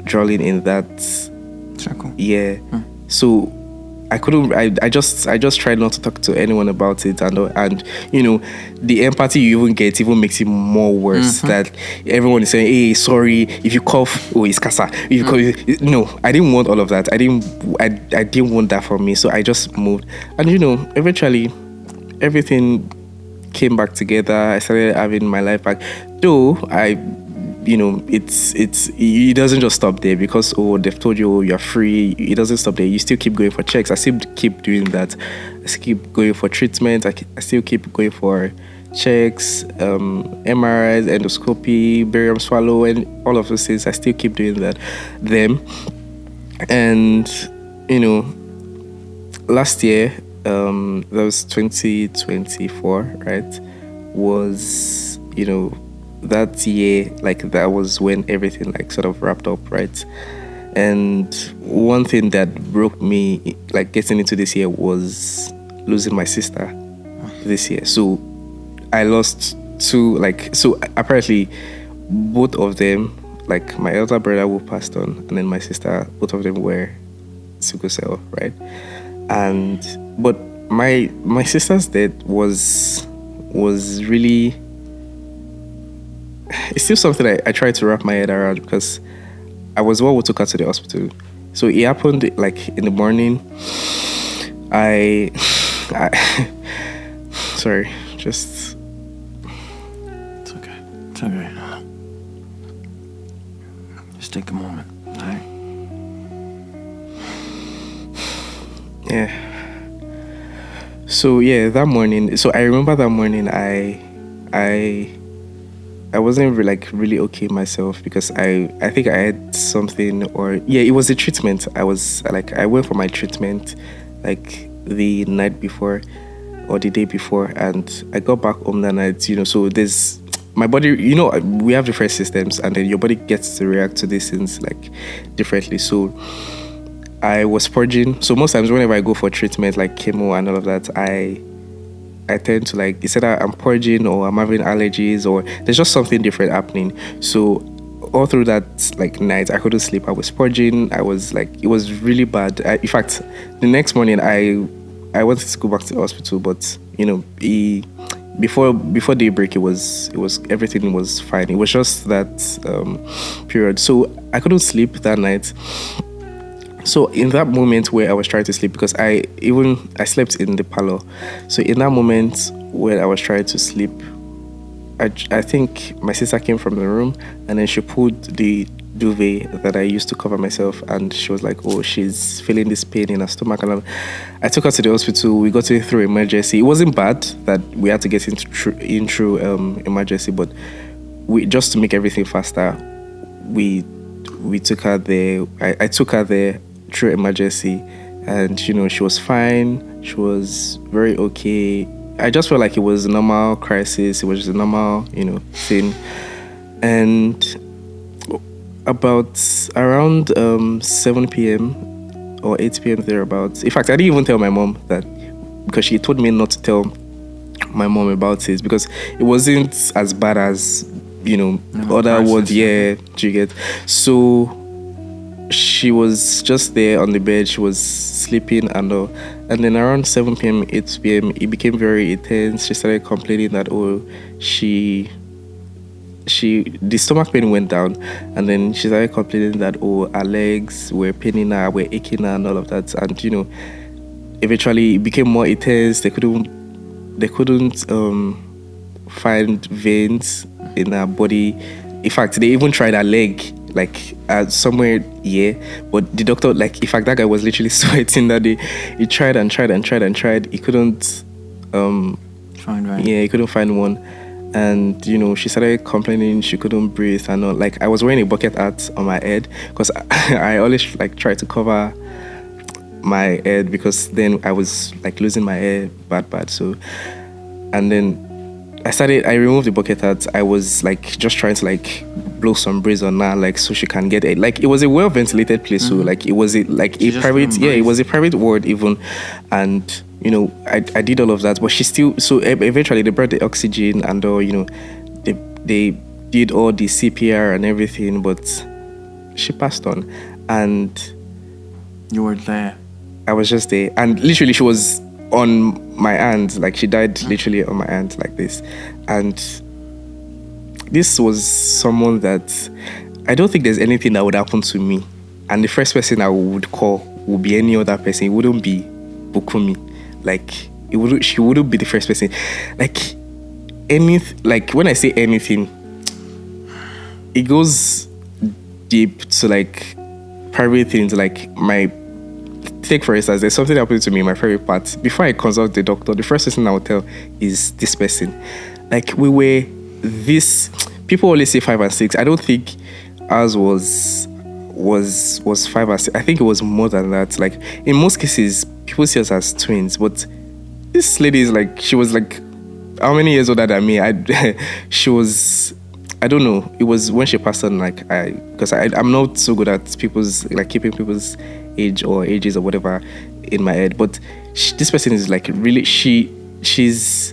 A: drawing in that
B: circle.
A: Yeah. So I couldn't. I just tried not to talk to anyone about it, and the empathy you even get even makes it more worse. That everyone is saying, "Hey, sorry if you cough, oh, it's casa." If you cough, no, I didn't want all of that. I didn't want that for me. So I just moved, and eventually, everything came back together. I started having my life back. Though it doesn't just stop there, because they've told you you're free. It doesn't stop there. You still keep going for checks. I still keep doing that. I still keep going for treatment. I still keep going for checks, MRIs, endoscopy, barium swallow, and all of those things. I still keep doing them. And last year, that was 2024, right? Was that year, like, that was when everything like sort of wrapped up, right? And one thing that broke me, like, getting into this year, was losing my sister this year. So I lost two, like, so apparently both of them, like my elder brother who passed on, and then my sister, both of them were sickle cell, right? But my sister's death was really, it's still something I try to wrap my head around, because I was the one who took her to the hospital. So it happened like in the morning. I sorry, just,
B: it's okay. It's okay. Just take a moment, all right?
A: Yeah. So yeah, that morning. So I remember that morning. I wasn't really okay myself, because I think I had something, or it was a treatment. I went for my treatment like the night before or the day before, and I got back home that night. So there's my body. We have different systems, and then your body gets to react to these things like differently. So I was purging. So most times whenever I go for treatment like chemo and all of that, I tend to like, it's either I'm purging or I'm having allergies, or there's just something different happening. So all through that like night, I couldn't sleep. I was purging. I was like, it was really bad. In fact, the next morning I wanted to go back to the hospital, but before daybreak, it was everything was fine. It was just that period. So I couldn't sleep that night. So in that moment where I was trying to sleep, because I slept in the parlor. So in that moment where I was trying to sleep, I think my sister came from the room, and then she pulled the duvet that I used to cover myself, and she was like, "Oh, she's feeling this pain in her stomach." And I took her to the hospital. We got in through emergency. It wasn't bad that we had to get in through emergency, but we, just to make everything faster, we took her there. I took her there through emergency, and she was fine. She was very okay. I just felt like it was a normal crisis. It was just a normal, thing. And about around 7 p.m. or 8 p.m. thereabouts. In fact, I didn't even tell my mom that, because she told me not to tell my mom about it, because it wasn't as bad as other words. Yeah, do you get? So she was just there on the bed. She was sleeping and all. And then around 7 p.m., 8 p.m., it became very intense. She started complaining that, the stomach pain went down, and then she started complaining that, her legs were paining her, were aching her, and all of that. And eventually it became more intense. They couldn't find veins in her body. In fact, they even tried her leg, like somewhere here, but the doctor, like, in fact, that guy was literally sweating that day. He tried and tried and tried and tried. He couldn't
B: find one.
A: Yeah, he couldn't find one. And she started complaining she couldn't breathe and all. Like, I was wearing a bucket hat on my head, because I always like try to cover my head, because then I was like losing my hair bad. So, and then I removed the bucket hat. I was like just trying to like blow some breeze on her, like, so she can get it. Like, it was a well ventilated place, so like it was a private, it was a private ward even. And I did all of that, but she still, so eventually they brought the oxygen and all, they did all the CPR and everything, but she passed on. And
B: You were there.
A: I was just there, and literally she was on my hand, like she died literally on my hand like this. And this was someone that I don't think there's anything that would happen to me, and the first person I would call would be any other person. It wouldn't be Bukumi. Like, she wouldn't be the first person. Like, like when I say anything, it goes deep to like private things. Like, take for instance, there's something happened to me in my favorite part. Before I consult the doctor, the first person I would tell is this person. Like, we were this, people always say 5 and 6. I don't think ours was 5 and 6. I think it was more than that. Like, in most cases, people see us as twins, but this lady is like, she was like, how many years older than me? She was, I don't know. It was when she passed on, like, because I'm not so good at people's, like, keeping people's age or ages or whatever in my head. But this person is like really, she's,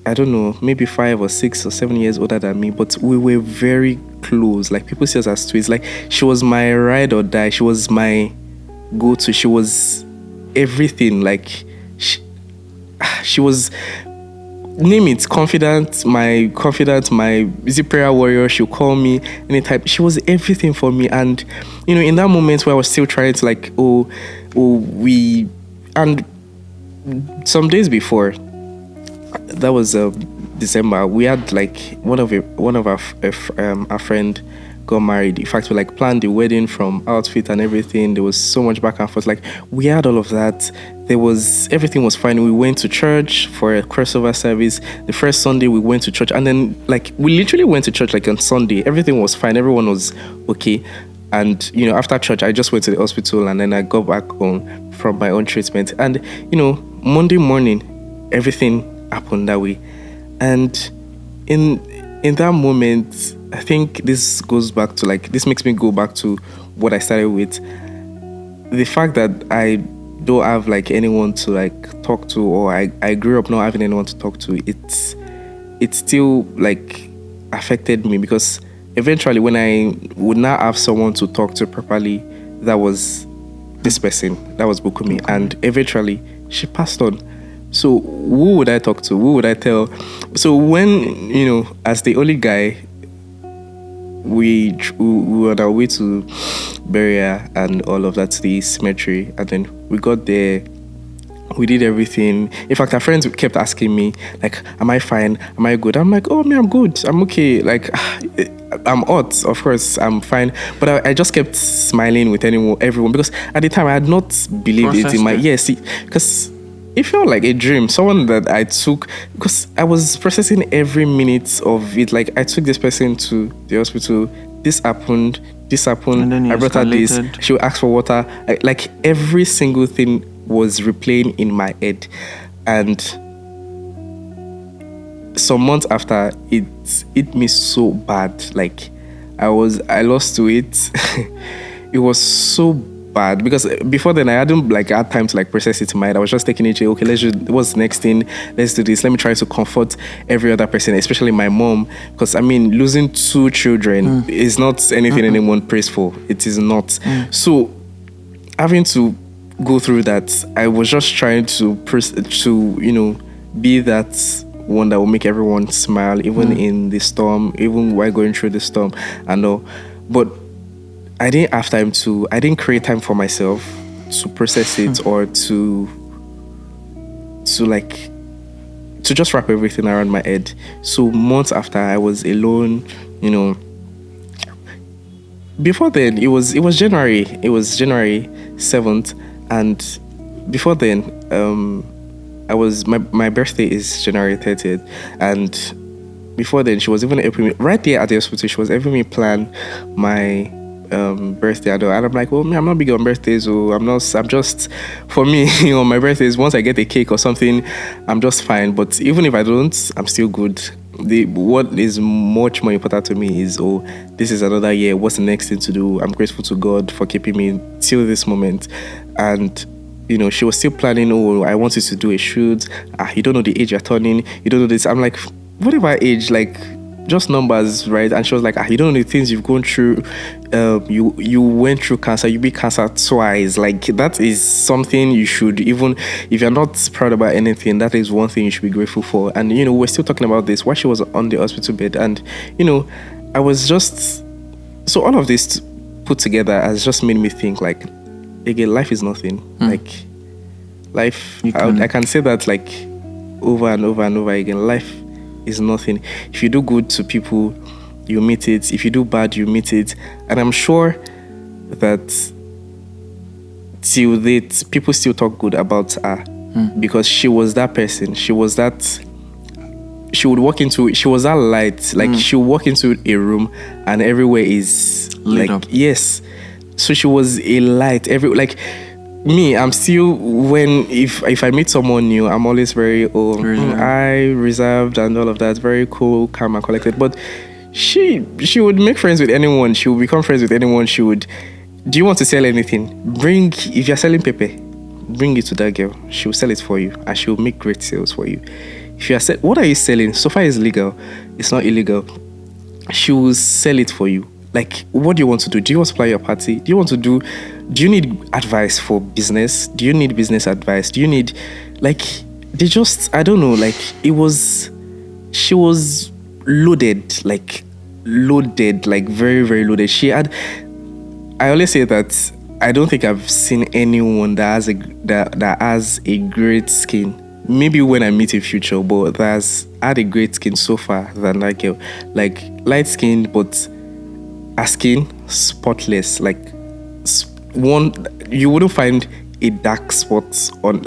A: I don't know, maybe 5 or 6 or 7 years older than me, but we were very close. Like, people see us as twins. Like, she was my ride or die. She was my go-to. She was everything. Like, she was, name it, confident, my busy prayer warrior. She'll call me anytime. She was everything for me. And in that moment where I was still trying to like, and some days before, that was December, we had like one of our friend got married. In fact, we like planned the wedding from outfit and everything. There was so much back and forth. Like, we had all of that. Everything was fine. We went to church for a crossover service. The first Sunday we went to church, and then like we literally went to church like on Sunday. Everything was fine. Everyone was okay. And after church, I just went to the hospital, and then I got back home from my own treatment. And Monday morning, everything happened that way. And in that moment, I think this goes back to like, this makes me go back to what I started with. The fact that I don't have like anyone to like talk to, or I grew up not having anyone to talk to, it still like affected me, because eventually when I would not have someone to talk to properly, that was this person, that was Bukumi, and eventually she passed on. So who would I talk to? Who would I tell? So when, as the only guy we were on our way to burial and all of that to the cemetery, and then we got there. We did everything. In fact, our friends kept asking me, like, am I fine? Am I good? I'm like, oh, me, I'm good. I'm okay. Like, I'm hot. Of course, I'm fine. But I just kept smiling with everyone, because at the time I had not believed it in my... Yes, because it felt like a dream. Someone that I took, because I was processing every minute of it. Like, I took this person to the hospital. This happened. And then I brought her this. She would ask for water. Like every single thing was replaying in my head. And some months after, it hit me so bad. Like, I lost to it. It was so bad, because before then I hadn't had time to process it in my head. I was just taking it, okay, let's just, what's the next thing? Let's do this. Let me try to comfort every other person, especially my mom, because losing 2 children is not anything anyone prays for. It is not. So having to go through that, I was just trying to be that one that will make everyone smile, even in the storm, even while going through the storm and all. But I didn't create time for myself to process it, or to just wrap everything around my head. So months after, I was alone, Before then, it was January 7th, and before then, my birthday is January 30th, and before then, she was even helping me right there at the hospital. She was helping me plan my birthday, and I'm like, oh, I'm not big on birthdays, so I'm just, for me, my birthdays, once I get a cake or something, I'm just fine. But even if I don't, I'm still good. What is much more important to me is, this is another year. What's the next thing to do? I'm grateful to God for keeping me till this moment. And she was still planning, I wanted to do a shoot. You don't know the age you're turning, you don't know this. I'm like, whatever age, just numbers, right? And she was like, you don't know the things you've gone through. You went through cancer, you beat cancer twice. That is something you should, even if you're not proud about anything, that is one thing you should be grateful for. And we're still talking about this while she was on the hospital bed. And I was just, so all of this put together has just made me think, again, life is nothing. Life, I can say that over and over and over again. Life is nothing. If you do good to people, you meet it. If you do bad, you meet it. And I'm sure that till date, people still talk good about her, because she was that person. She was that. She would walk into. She was that light. She would walk into a room, and everywhere is
B: lit up.
A: Yes. So she was a light. Me, I'm still, if I meet someone new, I'm always very reserved and all of that, very cool, calm and collected. But she would make friends with anyone. She would become friends with anyone. She would, do you want to sell anything? If you're selling pepper, bring it to that girl. She will sell it for you, and she will make great sales for you. If you are what are you selling? So far it's legal. It's not illegal. She will sell it for you. What do you want to do? Do you want to plan your party? Do you need advice for business? Do you need business advice? Do you need, I don't know, she was loaded, very, very loaded. I always say that I don't think I've seen anyone that has a great skin. Maybe when I meet in future, but that has had a great skin so far than that girl. Light skin, but her skin spotless. One, you wouldn't find a dark spot on.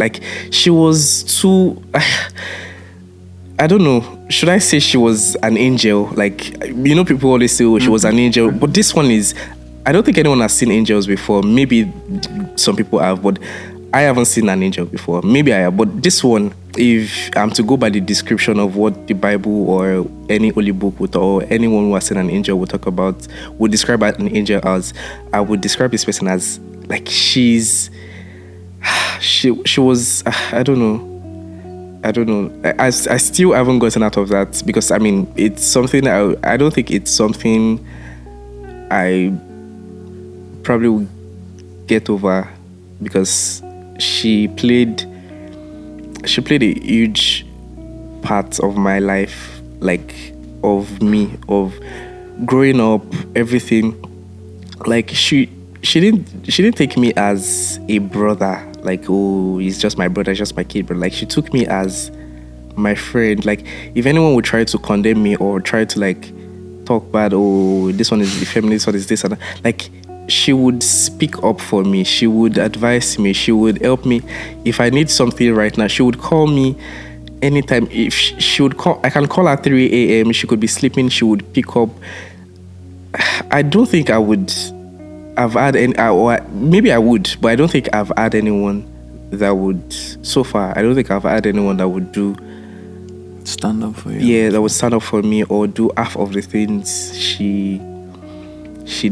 A: She was too. I don't know. Should I say she was an angel? People always say, she was an angel. But this one is. I don't think anyone has seen angels before. Maybe some people have, but I haven't seen an angel before. Maybe I have, but this one, if I'm to go by the description of what the Bible or any holy book or anyone who has seen an angel would talk about, would describe an angel as, I would describe this person as she was, I don't know. I still haven't gotten out of that, because it's something I don't think it's something I probably will get over, because she played a huge part of my life, of me, of growing up, everything, like she didn't take me as a brother, like, oh, he's just my brother, he's just my kid, but like she took me as my friend. Like if anyone would try to condemn me or try to like talk bad, oh, this one is the feminist, what is this and that, like she would speak up for me, she would advise me, she would help me. If I need something right now, she would call me anytime. If she would call, I can call her 3 a.m, she could be sleeping, she would pick up. I don't think I would have had any, or maybe I would, but I don't think I've had anyone that would, so far, I don't think I've had anyone that would do,
B: Stand up for you.
A: yeah, that would stand up for me or do half of the things she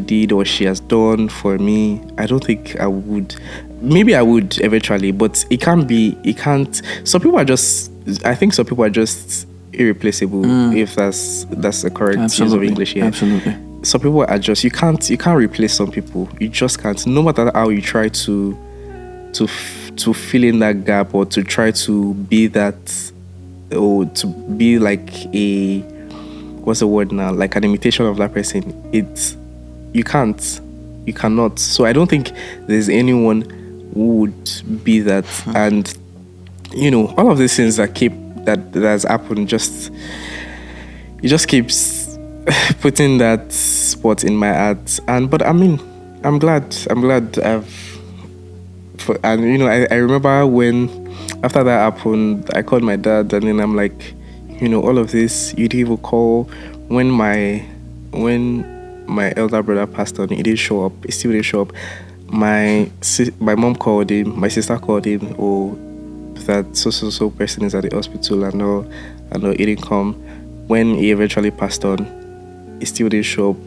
A: did or she has done for me. I don't think I would. Maybe I would eventually, but it can't. Some people are just, I think some people are just irreplaceable, if that's the correct use of
B: Absolutely.
A: English here.
B: Absolutely.
A: Some people are just, you can't replace some people. You just can't. No matter how you try to fill in that gap or to try to be that, or to be like a, what's the word now, like an imitation of that person, you cannot. So I don't think there's anyone who would be that. And all of these things that's happened, it just keeps putting that spot in my heart. But I mean, I'm glad I remember when after that happened, I called my dad, and then I'm like, all of this, you didn't even call. When my elder brother passed on, he didn't show up. He still didn't show up. My mom called him, my sister called him, oh, that so person is at the hospital, and all, he didn't come. When he eventually passed on, he still didn't show up.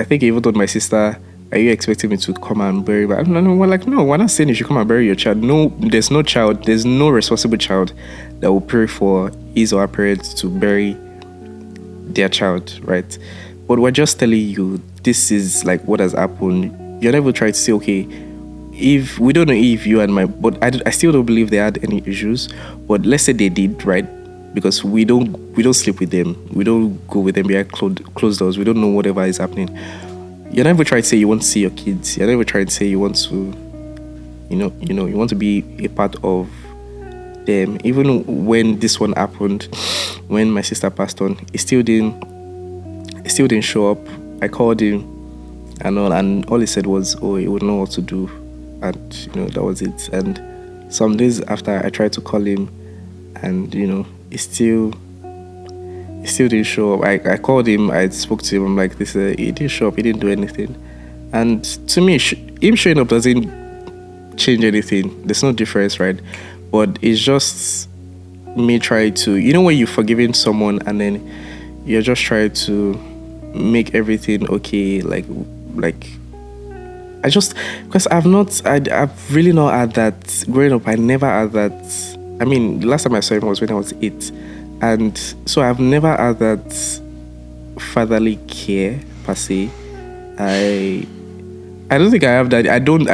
A: I think he even told my sister, are you expecting me to come and bury? But we're like, no, we're not saying you should come and bury your child. No, there's no responsible child that will pray for his or her parents to bury their child, right? But we're just telling you, this is like what has happened. You're never trying to say, okay, if we don't know if you and but I still don't believe they had any issues. But let's say they did, right? Because we don't sleep with them, we don't go with them behind closed doors. We don't know whatever is happening. You're never trying to say you want to see your kids. You're never trying to say you want to, you want to be a part of them. Even when this one happened, when my sister passed on, he still didn't show up. I called him and all he said was, oh, he would know what to do, and that was it. And some days after, I tried to call him, and he still didn't show up. I called him, I spoke to him, I'm like, this he didn't show up, he didn't do anything. And to me, him showing up doesn't change anything. There's no difference, right? But it's just me trying to, when you're forgiving someone and then you're just trying to make everything okay, like I just, because I've really not had that growing up. I never had that. I mean, the last time I saw him was when I was 8. And so I've never had that fatherly care per se. I don't think I have that. I don't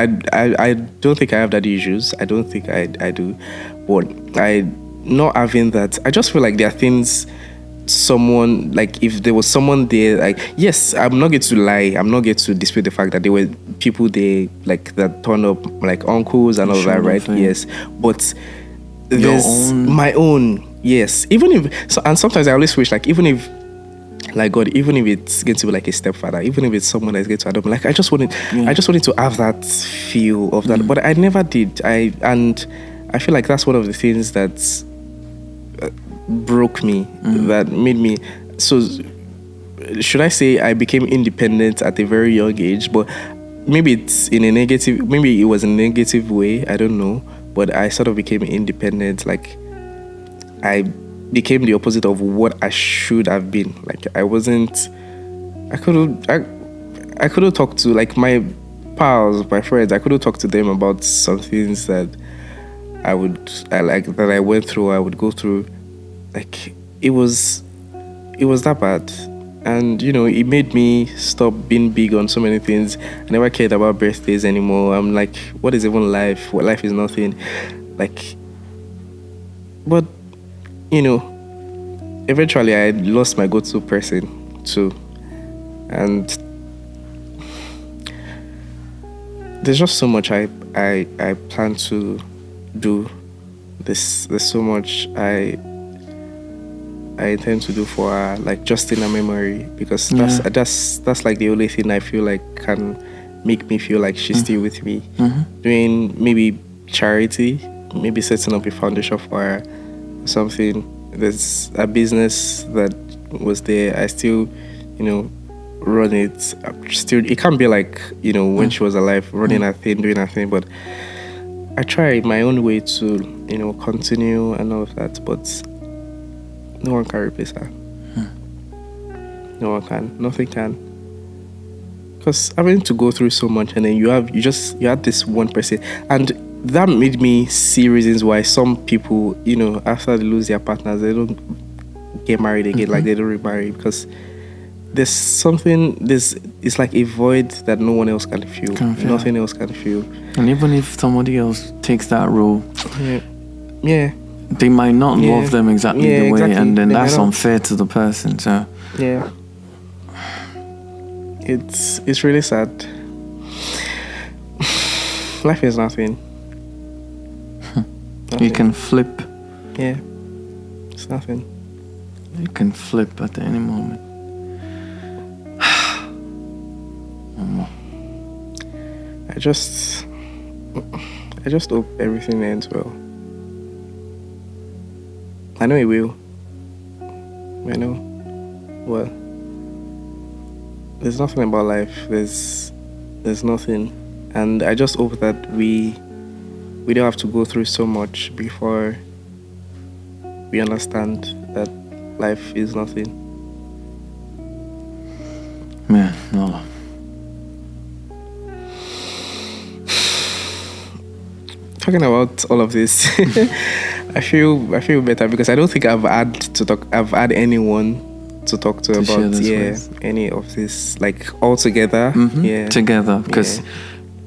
A: think I have that issues. I don't think I do. But I not having that, I just feel like there are things, someone, like if there was someone there, like, yes, I'm not going to lie, I'm not going to dispute the fact that there were people there like that turned up, like uncles and all that, right?
B: Thing.
A: Yes, but there's my own. Yes, even if so, and sometimes I always wish, like, even if, like, God, even if it's going to be like a stepfather, even if it's someone that's going to adopt, like, I just wanted to have that feel of that, but I never did. And I feel like that's one of the things that broke me, that made me. So, should I say I became independent at a very young age? But maybe it's in a negative. Maybe it was a negative way. I don't know. But I sort of became independent, like. I became the opposite of what I should have been. Like I couldn't talk to, like, my pals, my friends. I couldn't talk to them about some things that I went through, I would go through. Like it was that bad. And it made me stop being big on so many things. I never cared about birthdays anymore. I'm like, what is even life? What, life is nothing. Like, but eventually I lost my go-to person too. And there's just so much I plan to do. There's so much I intend to do for her, like just in a memory, because that's like the only thing I feel like can make me feel like she's still with me. Doing maybe charity, maybe setting up a foundation for her, something. There's a business that was there. I still, run it. Still, it can't be like when she was alive, running her thing, doing her thing. But I try my own way to continue and all of that. But no one can replace her. No one can. Nothing can. Because having to go through so much, and then you had this one person, and that made me see reasons why some people, after they lose their partners, they don't get married again, like they don't remarry, because there's something. It's like a void that no one else can feel. Nothing else can feel.
B: And even if somebody else takes that role,
A: yeah.
B: They might not love them exactly the way, and then that's unfair to the person. So
A: yeah, it's really sad. Life is nothing.
B: You can flip.
A: Yeah, it's nothing.
B: You can flip at any moment.
A: I just hope everything ends well. I know it will. I know. Well, there's nothing about life. There's nothing, and I just hope that we don't have to go through so much before we understand that life is nothing.
B: Man, no.
A: Talking about all of this, I feel better because I don't think I've had anyone to talk to about any of this, like all together.
B: Together, because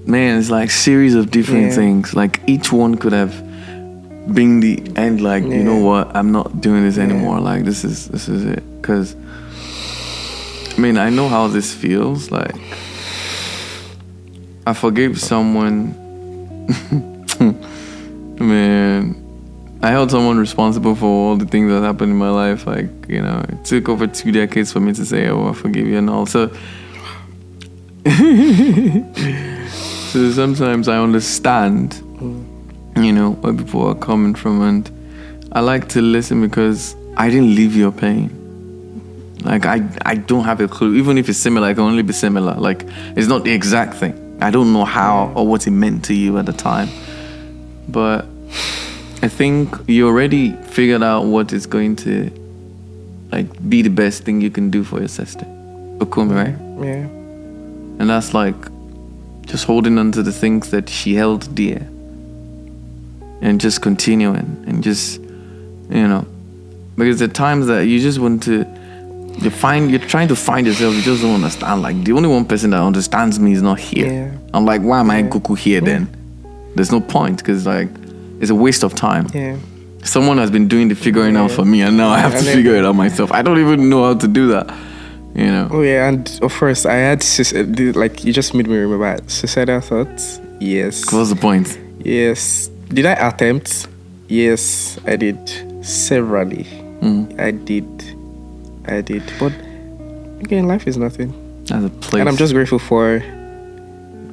B: man, it's like series of different things. Like each one could have been the end. Like you know what, I'm not doing this anymore. Like this is it. Because I mean, I know how this feels. Like I forgave someone. Man, I held someone responsible for all the things that happened in my life. Like, it took over 2 decades for me to say, oh, I forgive you and all. So, so sometimes I understand, where people are coming from. And I like to listen because I didn't leave your pain. Like, I don't have a clue. Even if it's similar, it can only be similar. Like, it's not the exact thing. I don't know how or what it meant to you at the time. But I think you already figured out what is going to be the best thing you can do for your sister. Okumi, right?
A: Yeah.
B: And that's like just holding on to the things that she held dear. And just continuing and just, because there are times that you just want to, you're trying to find yourself, you just don't understand. Like the only one person that understands me is not here.
A: Yeah.
B: I'm like, why am I Goku here then? There's no point because it's a waste of time.
A: Yeah.
B: Someone has been doing the figuring out for me, and now I have to figure it out myself. I don't even know how to do that.
A: Oh yeah, and of course I had like you just made me remember suicidal thoughts. Yes.
B: What's the point?
A: Yes. Did I attempt? Yes, I did severally. I did. But again, life is nothing.
B: As a place.
A: And I'm just grateful for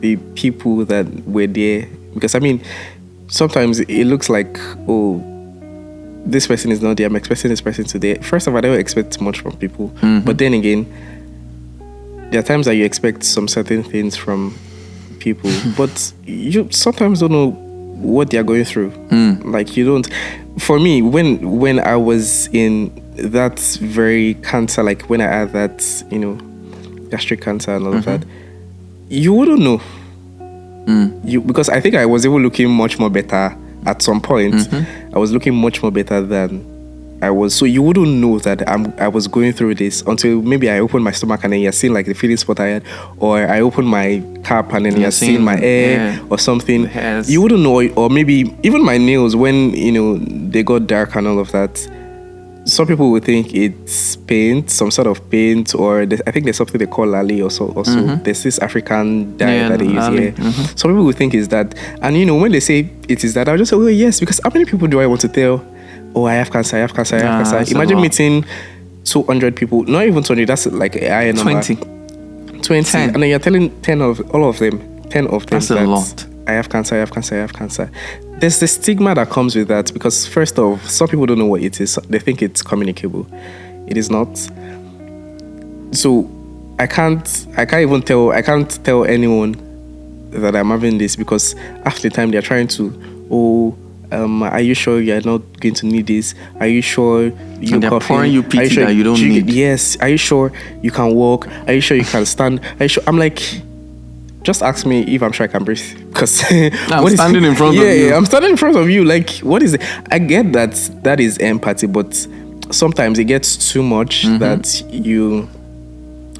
A: the people that were there. Because, I mean, sometimes it looks like, oh, this person is not there. I'm expecting this person today. First of all, I don't expect much from people. But then again, there are times that you expect some certain things from people. But you sometimes don't know what they are going through. Like, you don't. For me, when I was in that very cancer, like when I had that, gastric cancer and all of that, you wouldn't know. Because I think I was even looking much more better at some point. I was looking much more better than I was. So you wouldn't know that I was going through this until maybe I opened my stomach and then you're seeing like the feeling spot I had, or I opened my cap and then you're seeing my hair or something. You wouldn't know, or maybe even my nails when they got dark and all of that. some people would think it's paint, some sort of paint, or I think there's something they call lali also. There's this African dye that they use
B: lali.
A: here. Some people would think it's that. And when they say it is that, I'll just say, oh yes, because how many people do I want to tell? Oh, I have cancer, I have cancer, I have
B: That's
A: cancer.
B: a
A: Imagine
B: lot.
A: meeting 200 people, not even 20, that's like a higher number. 20.
B: 10.
A: And then you're telling 10 of them
B: That's a
A: that
B: lot.
A: I have cancer, I have cancer, I have cancer. There's the stigma that comes with that because first off, some people don't know what it is. They think it's communicable. It is not. So I can't tell anyone that I'm having this because after the time they're trying to, are you sure you're not going to need this? Are you sure you're
B: they're
A: coughing?
B: pouring you
A: Are
B: pity
A: sure
B: that you don't need.
A: Yes. Are you sure you can walk? Are you sure you can stand? Are you sure? I'm like, just ask me if I'm sure I can breathe. Because
B: I'm standing in front of you.
A: Yeah, I'm standing in front of you. Like, what is it? I get that is empathy, but sometimes it gets too much that you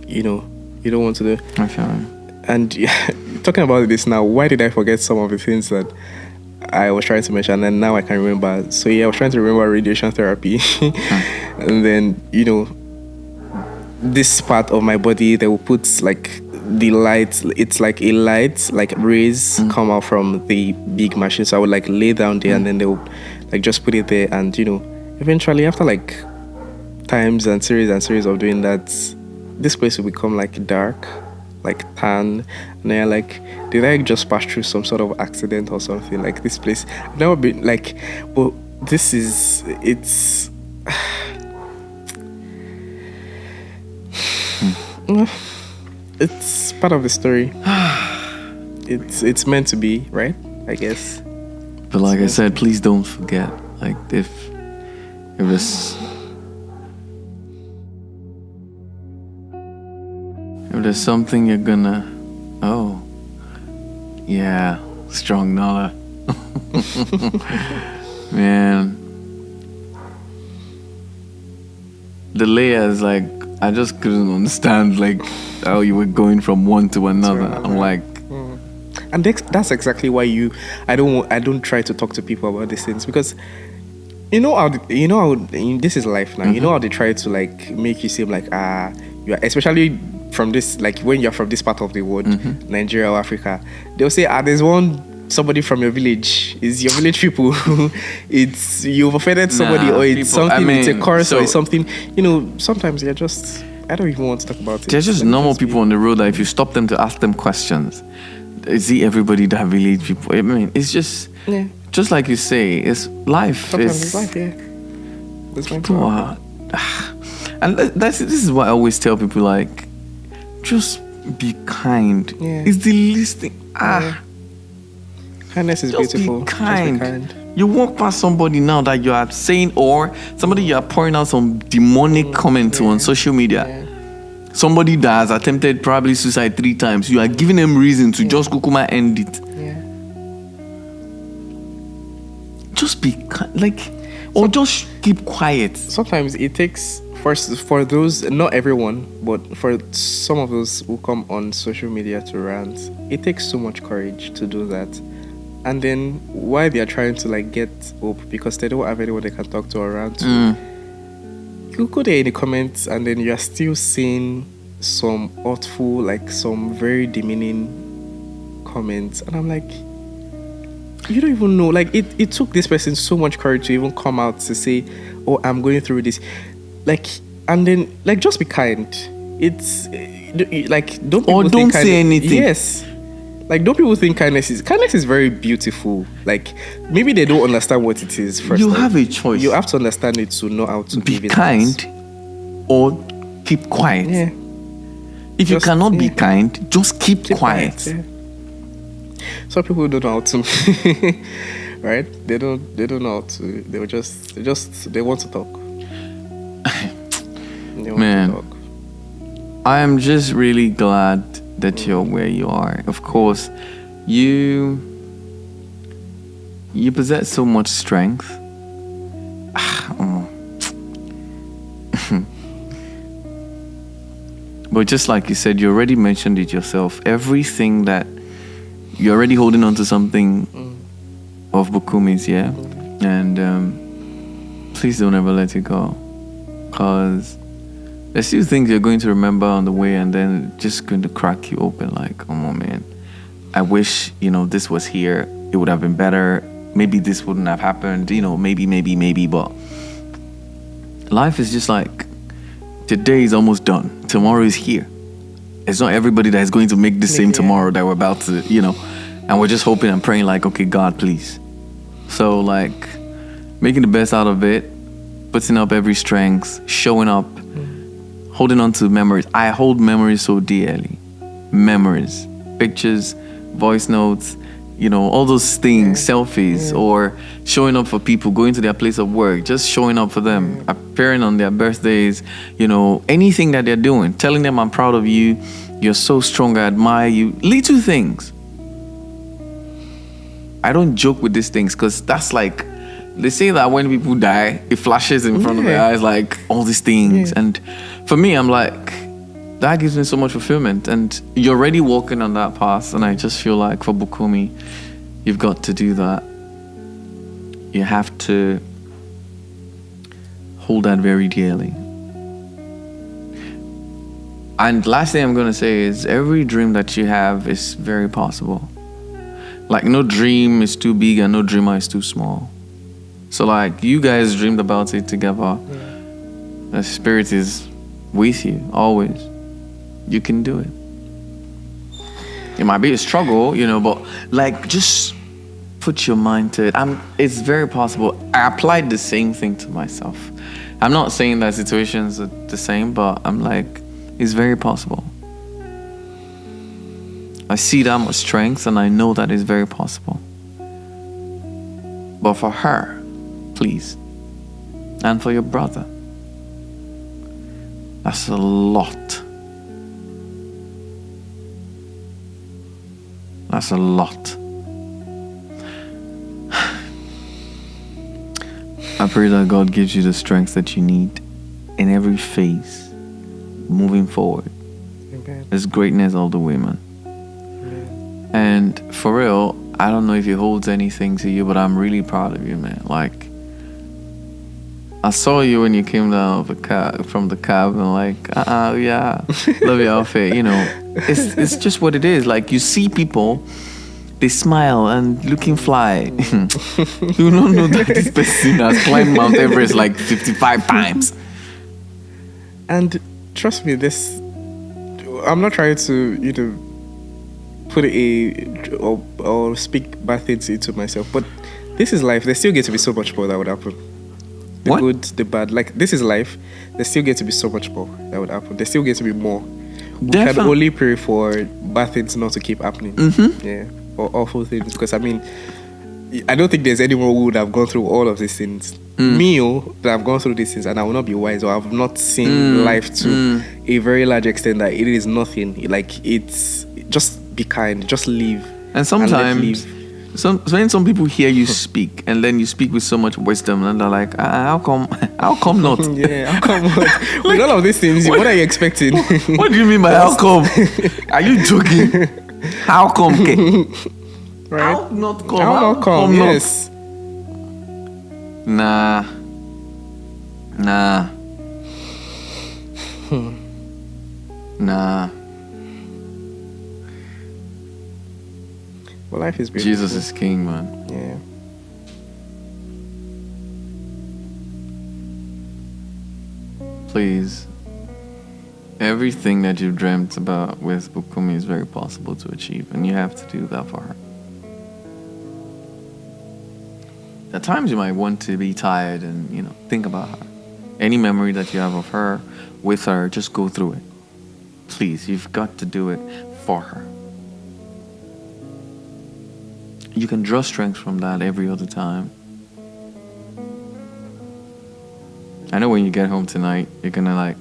A: don't want to do.
B: Okay.
A: And talking about this now, why did I forget some of the things that I was trying to mention and now I can remember? So yeah, I was trying to remember radiation therapy. And then, this part of my body, they will put like the light, it's like a light, like rays come out from the big machine. So I would like lay down there and then they would like just put it there. And, eventually after like times and series of doing that, this place will become like dark, like tan, and then like, did I just pass through some sort of accident or something? Like this place, I've never been like, well, it's part of the story. It's meant to be, right? I guess.
B: But like I said, please don't forget. Like if there's something you're gonna, strong Nala. Man, the layers, like I just couldn't understand like how you were going from one to another. I'm like,
A: and that's exactly why I don't try to talk to people about these things because how this is life now. You know how they try to like make you seem like you are, especially from this, like when you're from this part of the world, Nigeria or Africa, they'll say there's somebody from your village, is your village people. It's you've offended somebody or it's
B: people,
A: something, it's a curse or
B: so-
A: it's something. Sometimes they're just, I don't even want to talk about it.
B: they're just
A: Let me
B: normal
A: be.
B: people on the road that if you stop them to ask them questions, is it everybody that village people? I mean, it's just just like you say, it's life.
A: Sometimes it's life, yeah. That's my
B: People are, and this is what I always tell people, like, just be kind.
A: Yeah.
B: It's the least thing.
A: Kindness is
B: Just
A: beautiful.
B: be kind.
A: Just be kind.
B: You walk past somebody now that you are saying, or somebody you are pouring out some demonic comment to on social media.
A: Yeah.
B: Somebody that has attempted probably suicide 3 times. You are giving them reason to just kukuma end it.
A: Yeah.
B: Just be like, or just keep quiet.
A: Sometimes it takes for those, not everyone, but for some of those who come on social media to rant, it takes so much courage to do that. And then while they are trying to like get hope because they don't have anyone they can talk to or rant to, you go there in the comments and then you are still seeing some hurtful, like some very demeaning comments, and I'm like, you don't even know. Like it took this person so much courage to even come out to say, "Oh, I'm going through this." Like, and then like just be kind. It's like don't people
B: Or don't
A: think
B: say anything.
A: Yes. Like, don't people think kindness is very beautiful? Like, maybe they don't understand what it is first.
B: You
A: time.
B: have a choice.
A: You have to understand it to know how to
B: Be
A: give it
B: kind or keep quiet.
A: Yeah.
B: If you
A: Just-
B: cannot be
A: yeah.
B: kind, just keep quiet.
A: Yeah. Some people don't know how to, right? They don't know how to. They want to talk. They want
B: Man.
A: to talk.
B: I am just really glad that you're where you are. Of course, you possess so much strength. But just like you said, you already mentioned it yourself. Everything that you're already holding on to something of Bukumi's, yeah? And please don't ever let it go. because there's still things you're going to remember on the way, and then it's just going to crack you open. Like, come on, man. I wish, this was here. It would have been better. Maybe this wouldn't have happened. Maybe. But life is just like, today is almost done. Tomorrow is here. It's not everybody that is going to make the same tomorrow that we're about to, and we're just hoping and praying like, okay, God, please. So like, making the best out of it, putting up every strength, showing up, holding on to memories. I hold memories so dearly. Memories, pictures, voice notes, all those things, selfies, or showing up for people, going to their place of work, just showing up for them, appearing on their birthdays, anything that they're doing, telling them I'm proud of you, you're so strong, I admire you. Little things. I don't joke with these things because that's like, they say that when people die, it flashes in front of their eyes, like all these things. And for me, I'm like, that gives me so much fulfillment. And you're already walking on that path. And I just feel like for Bukumi, you've got to do that. You have to hold that very dearly. And last thing I'm going to say is every dream that you have is very possible. Like no dream is too big and no dreamer is too small. So like you guys dreamed about it together. The spirit is with you always. You can do it. It might be a struggle, but like just put your mind to it. It's very possible. I applied the same thing to myself. I'm not saying that situations are the same, but I'm like, it's very possible. I see that much strength and I know that it's very possible. But for her, please, and for your brother, that's a lot. That's a lot. I pray that God gives you the strength that you need in every phase moving forward.
A: Amen.
B: There's greatness all the way, man.
A: Amen.
B: And for real, I don't know if it holds anything to you, but I'm really proud of you, man. Like, I saw you when you came down of from the cab, and like, yeah, love your outfit. It's just what it is. Like, you see people, they smile and looking fly. You don't know that this person has climbed Mount Everest like 55 times.
A: And trust me, this, I'm not trying to, put or speak bad things into myself, but this is life. There still get to be so much more that would happen. The
B: What?
A: good, the bad. Like, this is life. There still get to be so much more that would happen. There still get to be more. We can only pray for bad things not to keep happening.
B: Mm-hmm.
A: Yeah. Or awful things. Because, I don't think there's anyone who would have gone through all of these things. Me, that I've gone through these things and I will not be wise, or I've not seen life to a very large extent that it is nothing. Like, it's just be kind, just live.
B: And sometimes, when some people hear you speak, and then you speak with so much wisdom, and they're like, how come not?
A: Yeah, how come not? With all of these things, what are you expecting?
B: What do you mean by how come? Are you joking? How come?
A: Right?
B: How not come?
A: How not come?
B: not?
A: Yes.
B: Nah. Nah.
A: Well, life is beautiful.
B: Jesus is king, man.
A: Yeah.
B: Please. Everything that you've dreamt about with Bukumi is very possible to achieve, and you have to do that for her. At times you might want to be tired and, think about her. Any memory that you have of her, with her, just go through it. Please, you've got to do it for her. You can draw strength from that every other time. I know when you get home tonight, you're gonna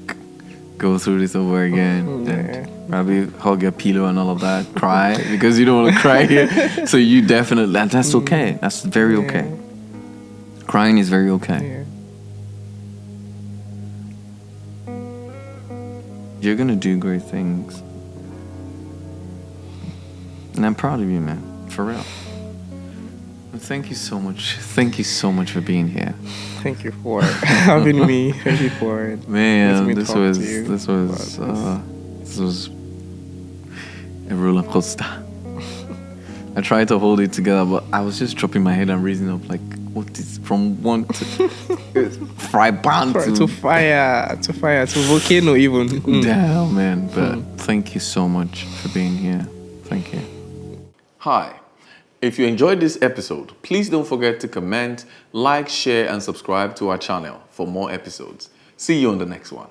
B: go through this over again and probably hug your pillow and all of that, cry because you don't want to cry here. So you definitely, and that's okay. That's very okay. Crying is very okay.
A: Yeah.
B: You're gonna do great things. And I'm proud of you, man. For real. Thank you so much. Thank you so much for being here.
A: Thank you for having me. Thank you for letting
B: Man,
A: me
B: this
A: talk
B: was
A: to you
B: this was
A: about
B: this was a roller coaster. I tried to hold it together, but I was just dropping my head and raising up like, what is from one to fry pan
A: this.
B: to
A: To fire, to volcano even.
B: damn, man. But thank you so much for being here. Thank you.
D: Hi. If you enjoyed this episode, please don't forget to comment, like, share, and subscribe to our channel for more episodes. See you on the next one.